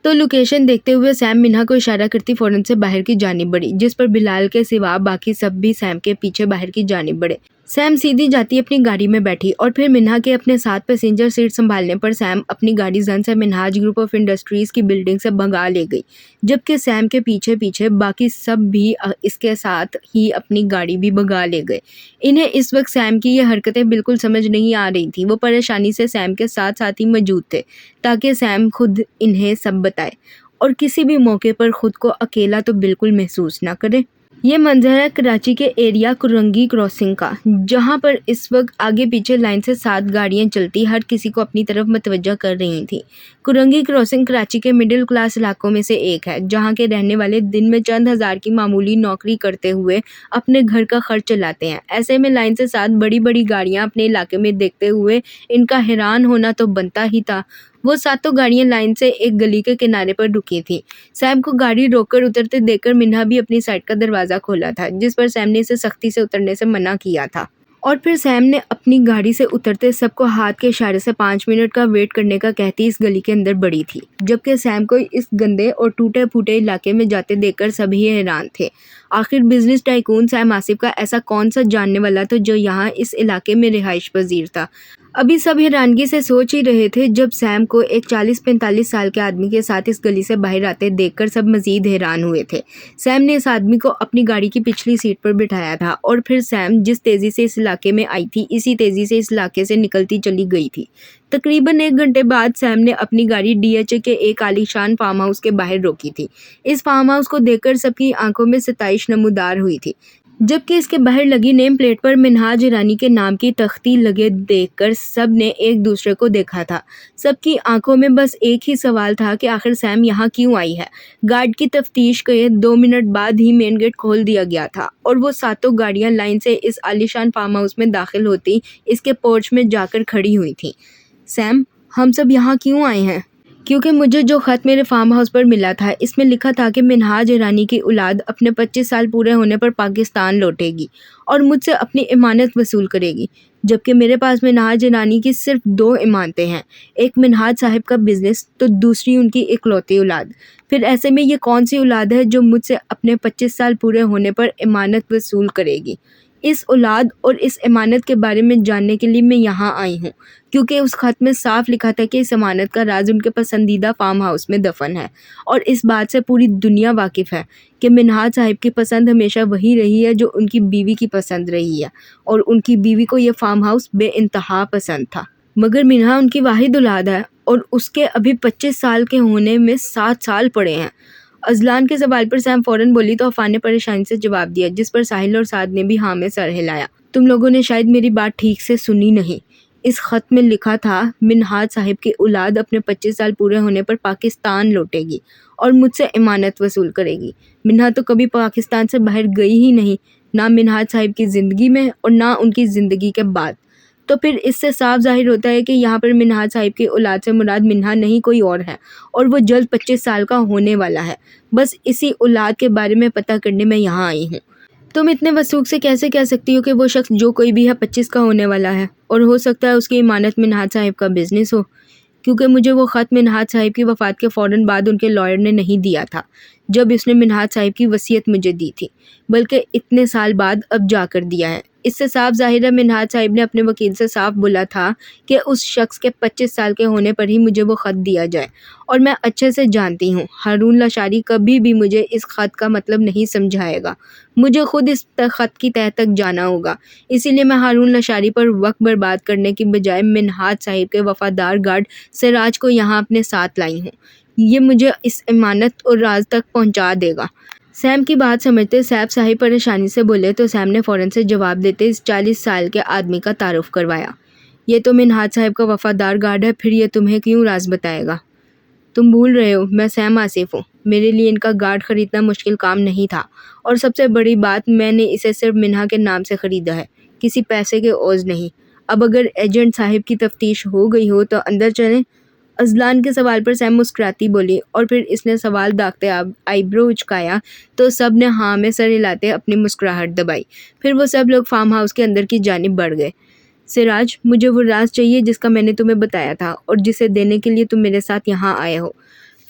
तो लोकेशन देखते हुए सैम मिन्हा को इशारा करती फ़ौरन से बाहर की जानिब बढ़ी, जिस पर बिलाल के सिवा बाकी सब भी सैम के पीछे बाहर की जानिब बढ़े। सैम सीधी जाती अपनी गाड़ी में बैठी और फिर मिन्हा के अपने साथ पैसेंजर सीट संभालने पर सैम अपनी गाड़ी जन से मिन्हाज ग्रुप ऑफ इंडस्ट्रीज की बिल्डिंग से भगा ले गई, जबकि सैम के पीछे पीछे बाकी सब भी इसके साथ ही अपनी गाड़ी भी भगा ले गए। इन्हें इस वक्त सैम की ये हरकतें बिल्कुल समझ नहीं आ रही थी। वो परेशानी से सैम के साथ साथ ही मौजूद थे ताकि सैम खुद इन्हें सब बताए और किसी भी मौके पर खुद को अकेला तो बिल्कुल महसूस ना करे। ये मंजर है कराची के एरिया कुरंगी क्रॉसिंग का, जहां पर इस वक्त आगे पीछे लाइन से 7 गाड़ियां चलती हर किसी को अपनी तरफ मतवज्जा कर रही थी। कुरंगी क्रॉसिंग कराची के मिडिल क्लास इलाकों में से एक है, जहां के रहने वाले दिन में चंद हज़ार की मामूली नौकरी करते हुए अपने घर का खर्च चलाते हैं। ऐसे में लाइन से 7 बड़ी बड़ी गाड़ियां अपने इलाके में देखते हुए इनका हैरान होना तो बनता ही था। वो सातों गाड़ियां लाइन से एक गली के किनारे पर रुकी थी। सैम को गाड़ी रोककर उतरते देखकर मिन्हा भी अपनी साइड का दरवाज़ा खोला था, जिस पर सैम ने इसे सख्ती से उतरने से मना किया था। और फिर सैम ने अपनी गाड़ी से उतरते सबको हाथ के इशारे से 5 मिनट का वेट करने का कहती इस गली के अंदर बढ़ी थी, जबकि सैम को इस गंदे और टूटे फूटे इलाके में जाते देखकर सभी हैरान थे। आखिर बिजनेस टाइकून सैम आसिफ का ऐसा कौन सा जानने वाला था जो यहाँ इस इलाके में रिहाइश पजीर था। अभी सब हैरानगी से सोच ही रहे थे जब सैम को एक 40-45 साल के आदमी के साथ इस गली से बाहर आते देखकर सब मजीद हैरान हुए थे। सैम ने इस आदमी को अपनी गाड़ी की पिछली सीट पर बिठाया था और फिर सैम जिस तेज़ी से इस इलाके में आई थी इसी तेज़ी से इस इलाके से निकलती चली गई थी। तकरीबन 1 घंटे बाद सैम ने अपनी गाड़ी डीएचए के एक आलीशान फार्म हाउस के बाहर रोकी थी। इस फार्म हाउस को देखकर सबकी आंखों में सताइश नमूदार हुई थी, जबकि इसके बाहर लगी नेम प्लेट पर मिन्हाज ईरानी के नाम की तख्ती लगे देखकर सब ने एक दूसरे को देखा था। सबकी आंखों में बस एक ही सवाल था कि आखिर सैम यहाँ क्यों आई है। गार्ड की तफ्तीश के 2 मिनट बाद ही मेन गेट खोल दिया गया था और वो सातों गाड़ियाँ लाइन से इस आलीशान फार्म हाउस में दाखिल होती इसके पोर्च में जाकर खड़ी हुई थीं। सैम, हम सब यहाँ क्यों आए हैं? क्योंकि मुझे जो ख़त मेरे फार्म हाउस पर मिला था इसमें लिखा था कि मिन्हाज ईरानी की औलाद अपने 25 साल पूरे होने पर पाकिस्तान लौटेगी और मुझसे अपनी इमानत वसूल करेगी, जबकि मेरे पास मिन्हाज ईरानी की सिर्फ 2 इमानतें हैं, एक मिन्हाज साहिब का बिजनेस तो दूसरी उनकी इकलौती औलाद। फिर ऐसे में ये कौन सी औलाद है जो मुझसे अपने 25 साल पूरे होने पर इमानत वसूल करेगी? इस औलाद और इस इमानत के बारे में जानने के लिए मैं यहाँ आई हूँ, क्योंकि उस खत में साफ लिखा था कि इस अमानत का राज उनके पसंदीदा फार्म हाउस में दफन है और इस बात से पूरी दुनिया वाकिफ़ है कि मिन्हाज साहिब की पसंद हमेशा वही रही है जो उनकी बीवी की पसंद रही है और उनकी बीवी को यह फार्म हाउस बेइंतहा पसंद था। मगर मिन्हा उनकी वाहिद औलाद है और उसके अभी 25 साल के होने में 7 साल पड़े हैं। अजलान के सवाल पर सैम फ़ौरन बोली तो अफान ने परेशानी से जवाब दिया, जिस पर साहिल और साद ने भी हाँ में सर हिलाया। तुम लोगों ने शायद मेरी बात ठीक से सुनी नहीं। इस ख़त में लिखा था मिन्हाज साहिब की औलाद अपने 25 साल पूरे होने पर पाकिस्तान लौटेगी और मुझसे इमानत वसूल करेगी। मिन्हा तो कभी पाकिस्तान से बाहर गई ही नहीं, ना मिन्हाज साहिब की ज़िंदगी में और ना उनकी ज़िंदगी के बाद। तो फिर इससे साफ जाहिर होता है कि यहाँ पर मिन्हाज साहिब की औलाद से मुराद मिन्हा नहीं कोई और है और वो जल्द 25 साल का होने वाला है। बस इसी औलाद के बारे में पता करने में यहाँ आई हूँ। तुम इतने वसूख से कैसे कह सकती हो कि वो शख्स जो कोई भी है 25 का होने वाला है और हो सकता है उसकी इमानत मिन्हाज साहिब का बिजनेस हो? क्योंकि मुझे वो ख़त मिन्हाज साहिब की वफ़ात के फ़ौरन बाद उनके लॉयर ने नहीं दिया था, जब इसने मिन्हाज साहिब की वसीयत मुझे दी थी, बल्कि इतने साल बाद अब जाकर दिया है। इससे साफ ज़ाहिर है मिन्हाज साहिब ने अपने वकील से साफ बोला था कि उस शख्स के 25 साल के होने पर ही मुझे वो ख़त दिया जाए और मैं अच्छे से जानती हूँ हारून लाशारी कभी भी मुझे इस ख़त का मतलब नहीं समझाएगा। मुझे ख़ुद इस ख़त की तह तक जाना होगा। इसीलिए मैं हारून लाशारी पर वक्त बर्बाद करने की बजाय मिन्हाज साहिब के वफ़ादार गार्ड सिराज को यहाँ अपने साथ लाई हूँ। ये मुझे इस इमानत और राज तक पहुँचा देगा। सैम की बात समझते सैफ साहिब परेशानी से बोले तो सैम ने फ़ौरन से जवाब देते इस 40 साल के आदमी का तारुफ करवाया। ये तो मिन्हाज साहिब का वफ़ादार गार्ड है, फिर ये तुम्हें क्यों राज बताएगा? तुम भूल रहे हो, मैं सैम आसिफ हूँ। मेरे लिए इनका गार्ड ख़रीदना मुश्किल काम नहीं था और सबसे बड़ी बात, मैंने इसे सिर्फ मिन्हा के नाम से ख़रीदा है, किसी पैसे के ओझ नहीं। अब अगर एजेंट साहिब की तफ्तीश हो गई हो तो अंदर चलें। अजलान के सवाल पर सैम मुस्कुराती बोली और फिर इसने सवाल दागते आईब्रो उचकाया तो सब ने हाँ में सर हिलाते अपनी मुस्कुराहट दबाई। फिर वो सब लोग फार्म हाउस के अंदर की जानिब बढ़ गए। सिराज, मुझे वो राज चाहिए जिसका मैंने तुम्हें बताया था और जिसे देने के लिए तुम मेरे साथ यहाँ आए हो।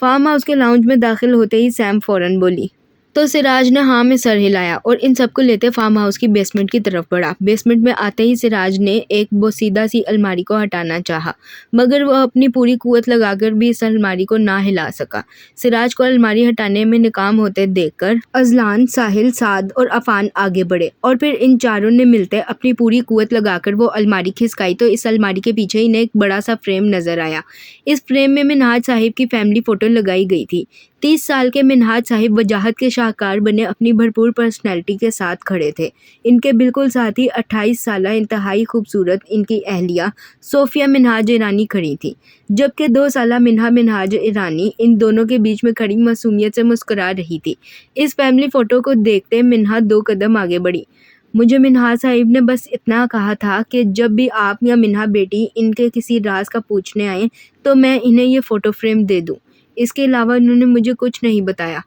फार्म हाउस के लाउंज में दाखिल होते ही सैम फ़ौरन बोली, तो सिराज ने हाँ में सर हिलाया और इन सबको लेते फार्म हाउस की बेसमेंट की तरफ बढ़ा। बेसमेंट में आते ही सिराज ने एक बोसीदा सी अलमारी को हटाना चाहा, मगर वह अपनी पूरी कुवत लगाकर भी इस अलमारी को ना हिला सका। सिराज को अलमारी हटाने में नाकाम होते देखकर अजलान, साहिल, साद और अफान आगे बढ़े और फिर इन चारों ने मिलते अपनी पूरी कुवत लगाकर वो अलमारी खिसकाई तो इस अलमारी के पीछे इन्हें एक बड़ा सा फ्रेम नजर आया। इस फ्रेम में मिन्हाज साहिब की फैमिली फोटो लगाई गई थी। 30 साल के मिन्हाज साहिब वजाहत के शाहकार बने अपनी भरपूर पर्सनैलिटी के साथ खड़े थे। इनके बिल्कुल साथ ही 28 साला इंतहाई खूबसूरत इनकी अहलिया सोफिया मिन्हाज ईरानी खड़ी थी, जबकि 2 साला मिन्हा मिन्हाज ईरानी इन दोनों के बीच में खड़ी मासूमियत से मुस्कुरा रही थी। इस फैमिली फ़ोटो को देखते मिन्हा 2 कदम आगे बढ़ी। मुझे मिन्हा साहिब ने बस इतना कहा था कि जब भी आप या मिन्हा बेटी इनके किसी राज का पूछने आए तो मैं इन्हें ये फ़ोटो फ्रेम दे दूँ। इसके अलावा उन्होंने मुझे कुछ नहीं बताया।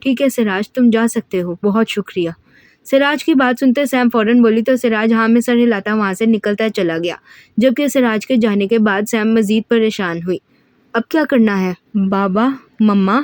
ठीक है सिराज, तुम जा सकते हो, बहुत शुक्रिया। सिराज की बात सुनते सैम फौरन बोली तो सिराज हाँ में सर हिलाता वहाँ से निकलता चला गया, जबकि सिराज के जाने के बाद सैम मज़ीद परेशान हुई। अब क्या करना है? बाबा, मम्मा?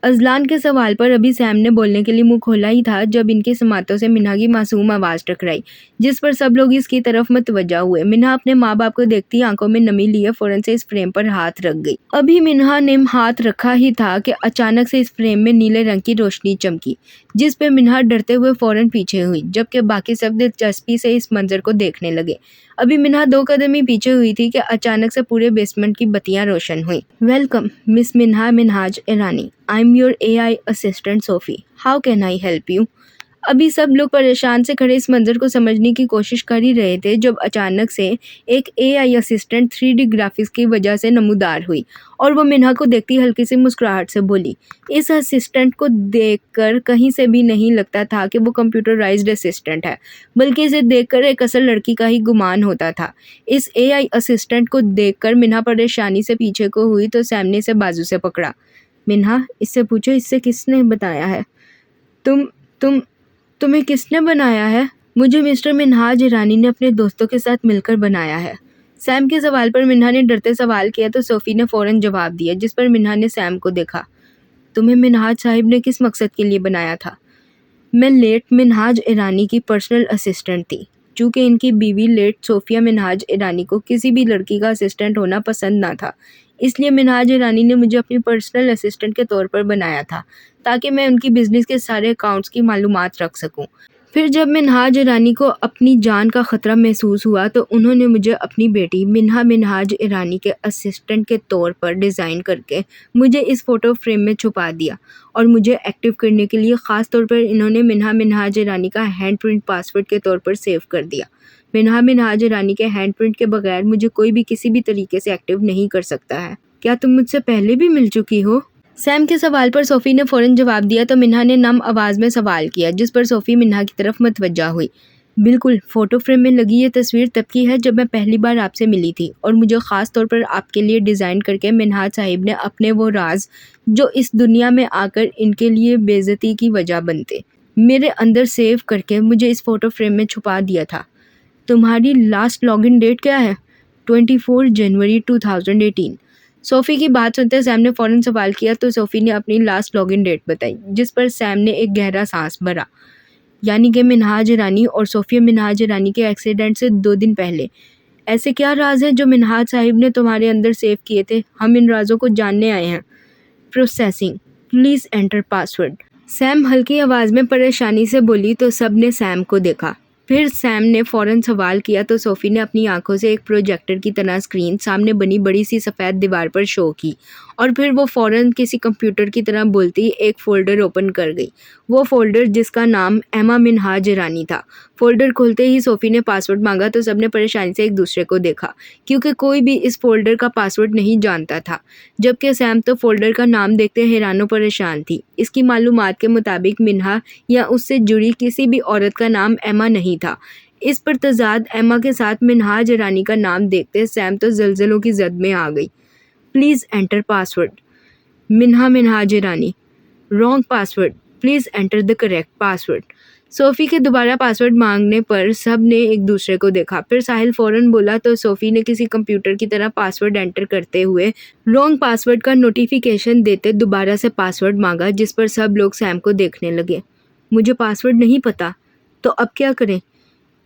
अजलान के सवाल पर अभी सैम ने बोलने के लिए मुंह खोला ही था जब इनकी समातों से मिन्हा की मासूम आवाज़ टकराई, जिस पर सब लोग इसकी तरफ मतवज्जा हुए। मिन्हा अपने माँ बाप को देखती आंखों में नमी लिए फ़ौरन से इस फ्रेम पर हाथ रख गई। अभी मिन्हा ने हाथ रखा ही था कि अचानक से इस फ्रेम में नीले रंग की रोशनी चमकी, जिस पर मिन्हा डरते हुए फ़ौरन पीछे हुई, जबकि बाकी सब दिलचस्पी से इस मंजर को देखने लगे। अभी मिन्हा 2 कदम ही पीछे हुई थी कि अचानक से पूरे बेसमेंट की बत्तियां रोशन हुई। Welcome miss Minha Minhaj Irani, I am your AI assistant Sophie, how can I help you? अभी सब लोग परेशान से खड़े इस मंजर को समझने की कोशिश कर ही रहे थे जब अचानक से एक AI असिस्टेंट 3D ग्राफिक्स की वजह से नमूदार हुई और वो मिन्हा को देखती हल्की सी मुस्कुराहट से बोली। इस असिस्टेंट को देखकर कहीं से भी नहीं लगता था कि वो कंप्यूटराइज्ड असिस्टेंट है, बल्कि इसे देखकर एक असल लड़की का ही गुमान होता था। इस AI असिस्टेंट को देखकर मिन्हा परेशानी से पीछे को हुई तो सैम ने इसे बाजू से पकड़ा। मिन्हा, इससे पूछो इससे किसने बताया है? तुम तुम्हें किसने बनाया है? मुझे मिस्टर मिन्हाज ईरानी ने अपने दोस्तों के साथ मिलकर बनाया है। सैम के सवाल पर मिन्हा ने डरते सवाल किया तो सोफी ने फ़ौरन जवाब दिया, जिस पर मिन्हा ने सैम को देखा। तुम्हें मिन्हाज साहिब ने किस मकसद के लिए बनाया था? मैं लेट मिन्हाज ईरानी की पर्सनल असिस्टेंट थी। चूँकि इनकी बीवी लेट सोफिया मिन्हाज ईरानी को किसी भी लड़की का असिस्टेंट होना पसंद ना था, इसलिए मिन्हाज ईरानी ने मुझे अपनी पर्सनल असिस्टेंट के तौर पर बनाया था ताकि मैं उनकी बिजनेस के सारे अकाउंट्स की मालूमात रख सकूं। फिर जब मिन्हाज ईरानी को अपनी जान का ख़तरा महसूस हुआ तो उन्होंने मुझे अपनी बेटी मिन्हा मिन्हाज ईरानी के असिस्टेंट के तौर पर डिज़ाइन करके मुझे इस फ़ोटो फ्रेम में छुपा दिया और मुझे एक्टिव करने के लिए ख़ास तौर पर इन्होंने मिन्हा मिन्हाज ईरानी का हैंड प्रिंट पासवर्ड के तौर पर सेव कर दिया। मिन्हा मिन्हाज ईरानी के हैंड प्रिंट के बगैर मुझे कोई भी किसी भी तरीके से एक्टिव नहीं कर सकता है। क्या तुम मुझसे पहले भी मिल चुकी हो? सैम के सवाल पर सोफ़ी ने फ़ौरन जवाब दिया तो मिन्हा ने नम आवाज़ में सवाल किया, जिस पर सोफ़ी मिन्हा की तरफ मतवज्जा हुई। बिल्कुल, फ़ोटो फ्रेम में लगी ये तस्वीर तब की है जब मैं पहली बार आपसे मिली थी और मुझे ख़ास तौर पर आपके लिए डिज़ाइन करके मिन्हाज साहिब ने अपने वो राज जो इस दुनिया में आकर इनके लिए बेइज्जती की वजह बनते, मेरे अंदर सेव करके मुझे इस फ़ोटो फ्रेम में छुपा दिया था। तुम्हारी लास्ट लॉगिन डेट क्या है? 24 जनवरी 2018। सोफ़ी की बात सुनते सैम ने फ़ौरन सवाल किया तो सोफ़ी ने अपनी लास्ट लॉगिन डेट बताई, जिस पर सैम ने एक गहरा सांस भरा। यानी कि मिन्हाज ईरानी और सोफ़िया मिन्हाज ईरानी के एक्सीडेंट से 2 दिन पहले। ऐसे क्या राज है जो मिन्हाज साहिब ने तुम्हारे अंदर सेव किए थे? हम इन राजों को जानने आए हैं। Processing, please enter password. Sam हल्की आवाज़ में परेशानी से बोली तो सब ने सैम को देखा। फिर सैम ने फ़ौरन सवाल किया तो सोफ़ी ने अपनी आंखों से एक प्रोजेक्टर की तरह स्क्रीन सामने बनी बड़ी सी सफ़ेद दीवार पर शो की और फिर वो फ़ौरन किसी कंप्यूटर की तरह बोलती एक फ़ोल्डर ओपन कर गई। वो फ़ोल्डर जिसका नाम एमा मिन्हाज ईरानी था। फ़ोल्डर खोलते ही सोफ़ी ने पासवर्ड मांगा तो सबने परेशानी से एक दूसरे को देखा, क्योंकि कोई भी इस फ़ोल्डर का पासवर्ड नहीं जानता था, जबकि सैम तो फ़ोल्डर का नाम देखते हैरान परेशान थी। इसकी मालूमात के मुताबिक मिन्हा या उससे जुड़ी किसी भी औरत का नाम एमा नहीं था। इस पर तजाद एमा के साथ मिन्हाज ईरानी का नाम देखते सैम तो ज़लज़लों की ज़द में आ गई। Please enter password. Minha Minhaj Irani, wrong password, please enter the correct password. Sophie के दोबारा पासवर्ड मांगने पर सब ने एक दूसरे को देखा। फिर साहिल फ़ौरन बोला तो सोफ़ी ने किसी कंप्यूटर की तरह पासवर्ड एंटर करते हुए रॉन्ग पासवर्ड का नोटिफिकेशन देते दोबारा से पासवर्ड मांगा, जिस पर सब लोग सैम को देखने लगे। मुझे पासवर्ड नहीं पता, तो अब क्या करें?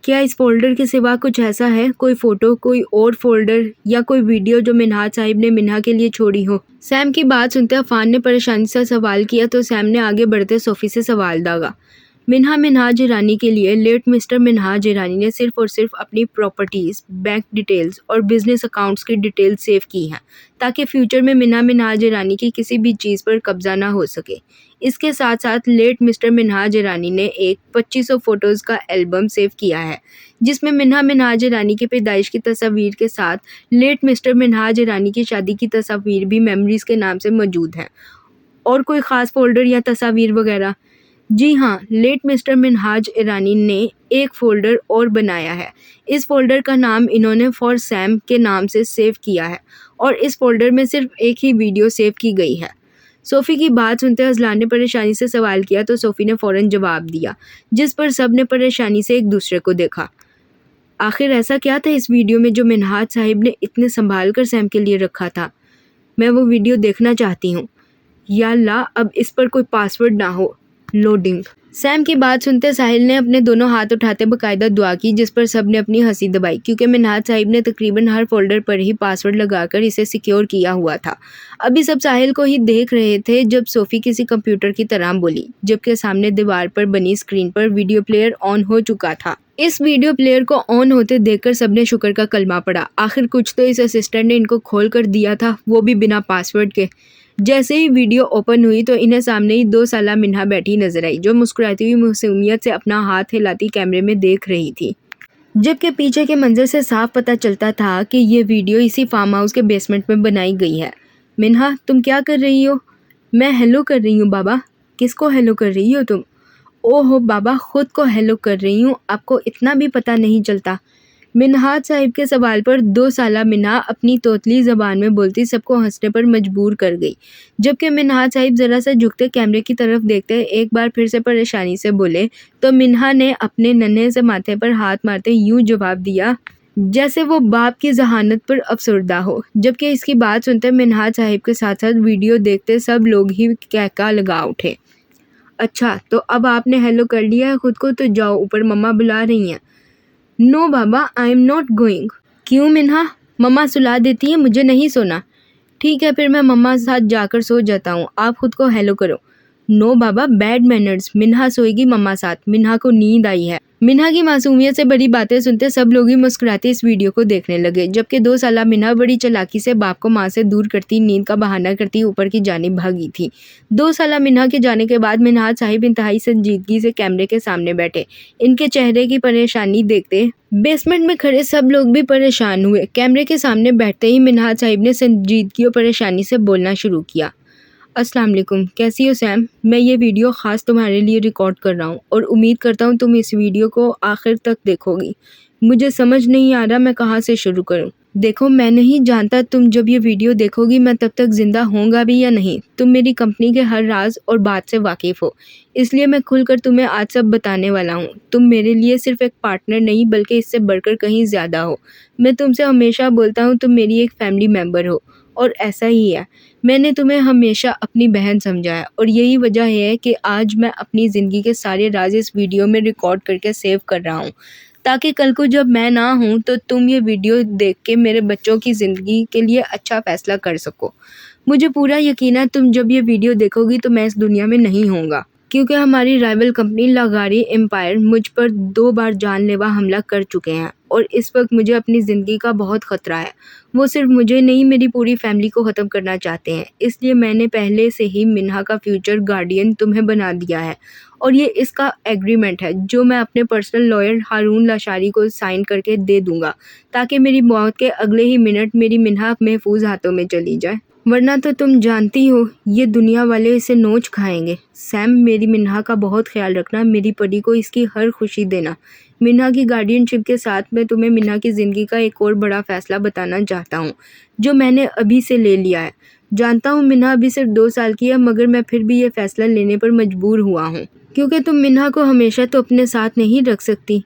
क्या इस फ़ोल्डर के सिवा कुछ ऐसा है, कोई फ़ोटो, कोई और फ़ोल्डर या कोई वीडियो जो मिन्हाज साहिब ने मिन्हा के लिए छोड़ी हो? सैम की बात सुनते अफ़ान ने परेशानी से सवाल किया तो सैम ने आगे बढ़ते सोफ़ी से सवाल दागा। मिन्हाज ईरानी के लिए लेट मिस्टर मिन्हाज ईरानी ने सिर्फ और सिर्फ अपनी प्रॉपर्टीज़, बैंक डिटेल्स और बिजनेस अकाउंट्स की डिटेल्स सेव की हैं, ताकि फ्यूचर में मिन्हाज ईरानी की किसी भी चीज़ पर कब्जा ना हो सके। इसके साथ साथ लेट मिस्टर मिन्हाज ईरानी ने एक 2500 फ़ोटोज़ का एल्बम सेव किया है, जिसमें मिन्हाज ईरानी की पैदाइश की तस्वीर के साथ लेट मिस्टर मिन्हाज ईरानी की शादी की तस्वीर भी मेमोरीज़ के नाम से मौजूद हैं। और कोई ख़ास फ़ोल्डर या तस्वीर वगैरह? जी हाँ, लेट मिस्टर मिन्हाज ईरानी ने एक फ़ोल्डर और बनाया है। इस फ़ोल्डर का नाम इन्होंने फॉर सैम के नाम से सेव किया है और इस फ़ोल्डर में सिर्फ एक ही वीडियो सेव की गई है। सोफ़ी की बात सुनते अज़लान ने परेशानी से सवाल किया तो सोफ़ी ने फ़ौरन जवाब दिया, जिस पर सब ने परेशानी से एक दूसरे को देखा। आखिर ऐसा क्या था इस वीडियो में जो मिन्हाज साहिब ने इतने संभाल कर सैम के लिए रखा था? मैं वो वीडियो देखना चाहती हूँ। या अल्लाह, अब इस पर कोई पासवर्ड ना हो। लोडिंग। सैम की बात सुनते साहिल ने अपने दोनों हाथ उठाते बाकायदा दुआ की, जिस पर सब ने अपनी हंसी दबाई, क्योंकि मिन्हाज साहिब ने तकरीबन हर फोल्डर पर ही पासवर्ड लगाकर इसे सिक्योर किया हुआ था। अभी सब साहिल को ही देख रहे थे जब सोफ़ी किसी कंप्यूटर की तरह बोली, जबकि सामने दीवार पर बनी स्क्रीन पर वीडियो प्लेयर ऑन हो चुका था। इस वीडियो प्लेयर को ऑन होते देखकर सबने शुक्र का कलमा पढ़ा। आखिर कुछ तो इस असिस्टेंट ने इनको खोल कर दिया था, वो भी बिना पासवर्ड के। जैसे ही वीडियो ओपन हुई तो इन्हें सामने ही 2 साला मिन्हा बैठी नजर आई, जो मुस्कुराती हुई मासूमियत से अपना हाथ हिलाती कैमरे में देख रही थी। जबकि पीछे के मंजर से साफ पता चलता था कि ये वीडियो इसी फार्म हाउस के बेसमेंट में बनाई गई है। मिन्हा, तुम क्या कर रही हो? मैं हेलो कर रही हूँ बाबा। किसको हेलो कर रही हो तुम? ओहो बाबा, खुद को हेलो कर रही हूँ, आपको इतना भी पता नहीं चलता? मिन्हाज साहिब के सवाल पर 2 साला मिन्हा अपनी तोतली ज़बान में बोलती सबको हंसने पर मजबूर कर गई, जबकि मिन्हाज साहिब ज़रा सा झुकते कैमरे की तरफ देखते एक बार फिर से परेशानी से बोले तो मिन्हा ने अपने नन्हे से माथे पर हाथ मारते यूं जवाब दिया जैसे वो बाप की जहानत पर अफसरदा हो। जबकि इसकी बात सुनते मिन्हाज साहिब के साथ साथ वीडियो देखते सब लोग ही कहका लगा उठे। अच्छा, तो अब आपने हेलो कर लिया है खुद को, तो जाओ ऊपर, मम्मा बुला रही हैं। नो बाबा, आई एम नॉट गोइंग। क्यों मिन्हा? मम्मा सुला देती है, मुझे नहीं सोना। ठीक है, फिर मैं मम्मा के साथ जाकर सो जाता हूँ, आप खुद को हेलो करो। नो बाबा, बैड मैनर्स, मिन्हा सोएगी मम्मा साथ, मिन्हा को नींद आई है। मिन्हा की मासूमियत से बड़ी बातें सुनते सब लोग ही मुस्कुराते इस वीडियो को देखने लगे, जबकि 2 साला मिन्हा बड़ी चालाकी से बाप को माँ से दूर करती, नींद का बहाना करती ऊपर की जानिब भागी थी। 2 साला मिन्हा के जाने के बाद मिन्हाज साहिब इंतहाई संजीदगी से कैमरे के सामने बैठे। इनके चेहरे की परेशानी देखते बेसमेंट में खड़े सब लोग भी परेशान हुए। कैमरे के सामने बैठते ही मिन्हाज साहिब ने संजीदगी और परेशानी से बोलना शुरू किया। अस्सलाम वालेकुम, कैसी हो सैम? मैं ये वीडियो ख़ास तुम्हारे लिए रिकॉर्ड कर रहा हूँ और उम्मीद करता हूँ तुम इस वीडियो को आखिर तक देखोगी। मुझे समझ नहीं आ रहा मैं कहाँ से शुरू करूँ। देखो, मैं नहीं जानता तुम जब ये वीडियो देखोगी मैं तब तक ज़िंदा होऊंगा भी या नहीं। तुम मेरी कंपनी के हर राज और बात से वाकिफ़ हो, इसलिए मैं खुलकर तुम्हें आज सब बताने वाला हूँ। तुम मेरे लिए सिर्फ एक पार्टनर नहीं बल्कि इससे बढ़कर कहीं ज़्यादा हो। मैं तुमसे हमेशा बोलता हूँ तुम मेरी एक फैमिली मेम्बर हो, और ऐसा ही है। मैंने तुम्हें हमेशा अपनी बहन समझा है और यही वजह है कि आज मैं अपनी ज़िंदगी के सारे राज इस वीडियो में रिकॉर्ड करके सेव कर रहा हूँ, ताकि कल को जब मैं ना हूँ तो तुम ये वीडियो देख के मेरे बच्चों की ज़िंदगी के लिए अच्छा फ़ैसला कर सको। मुझे पूरा यकीन है तुम जब ये वीडियो देखोगी तो मैं इस दुनिया में नहीं होऊंगा, क्योंकि हमारी राइवल कंपनी लगारी एम्पायर मुझ पर 2 बार जानलेवा हमला कर चुके हैं और इस वक्त मुझे अपनी ज़िंदगी का बहुत ख़तरा है। वो सिर्फ मुझे नहीं, मेरी पूरी फैमिली को ख़त्म करना चाहते हैं। इसलिए मैंने पहले से ही मिन्हा का फ्यूचर गार्डियन तुम्हें बना दिया है और ये इसका एग्रीमेंट है जो मैं अपने पर्सनल लॉयर हारून लाशारी को साइन करके दे दूंगा, ताकि मेरी मौत के अगले ही मिनट मेरी मिन्हा महफूज हाथों में चली जाए, वरना तो तुम जानती हो ये दुनिया वाले इसे नोच खाएंगे। सैम, मेरी मिन्हा का बहुत ख्याल रखना, मेरी परी को इसकी हर खुशी देना। मिन्हा की गार्डियनशिप के साथ मैं तुम्हें मिन्हा की ज़िंदगी का एक और बड़ा फ़ैसला बताना चाहता हूँ जो मैंने अभी से ले लिया है। जानता हूँ मिन्हा अभी सिर्फ 2 साल की है, मगर मैं फिर भी ये फैसला लेने पर मजबूर हुआ हूँ, क्योंकि तुम मिन्हा को हमेशा तो अपने साथ नहीं रख सकती।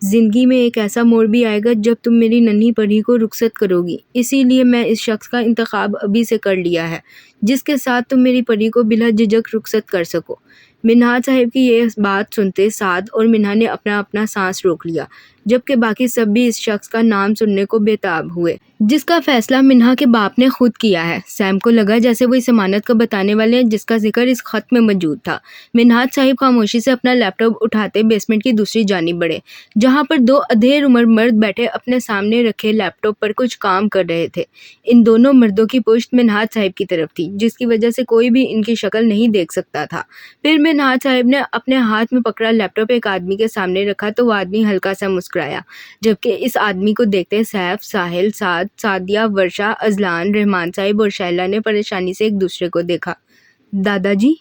ज़िंदगी में एक ऐसा मोड़ भी आएगा जब तुम मेरी नन्ही परी को रुखसत करोगी। इसीलिए मैं इस शख्स का इंतखाब अभी से कर लिया है, जिसके साथ तुम मेरी परी को बिला झिझक रुखसत कर सको। मिन्हाज साहिब की ये बात सुनते साद और मिन्हा ने अपना सांस रोक लिया, जबकि बाकी सब भी इस शख्स का नाम सुनने को बेताब हुए, जिसका फैसला मिन्हा के बाप ने खुद किया है। सैम को लगा जैसे वो इस अमानत का बताने वाले हैं जिसका जिक्र इस खत में मौजूद था। मिन्हाज साहिब खामोशी से अपना लैपटॉप उठाते बेसमेंट की दूसरी जानिब बढ़े, जहाँ पर 2 अधेड़ उम्र मर्द बैठे अपने सामने रखे लैपटॉप पर कुछ काम कर रहे थे। इन दोनों मर्दों की पुश्त मिन्हाज साहिब की तरफ थी, जिसकी वजह से कोई भी इनकी शक्ल नहीं देख सकता था। फिर मिन्हाज साहिब ने अपने हाथ में पकड़ा लैपटॉप एक आदमी के सामने रखा तो वो आदमी हल्का सा मुस्कुराया, जबकि इस आदमी को देखते सैफ, साहिल, साद, सादिया, वर्षा, अजलान, रहमान साहिब और शैला ने परेशानी से एक दूसरे को देखा। दादाजी,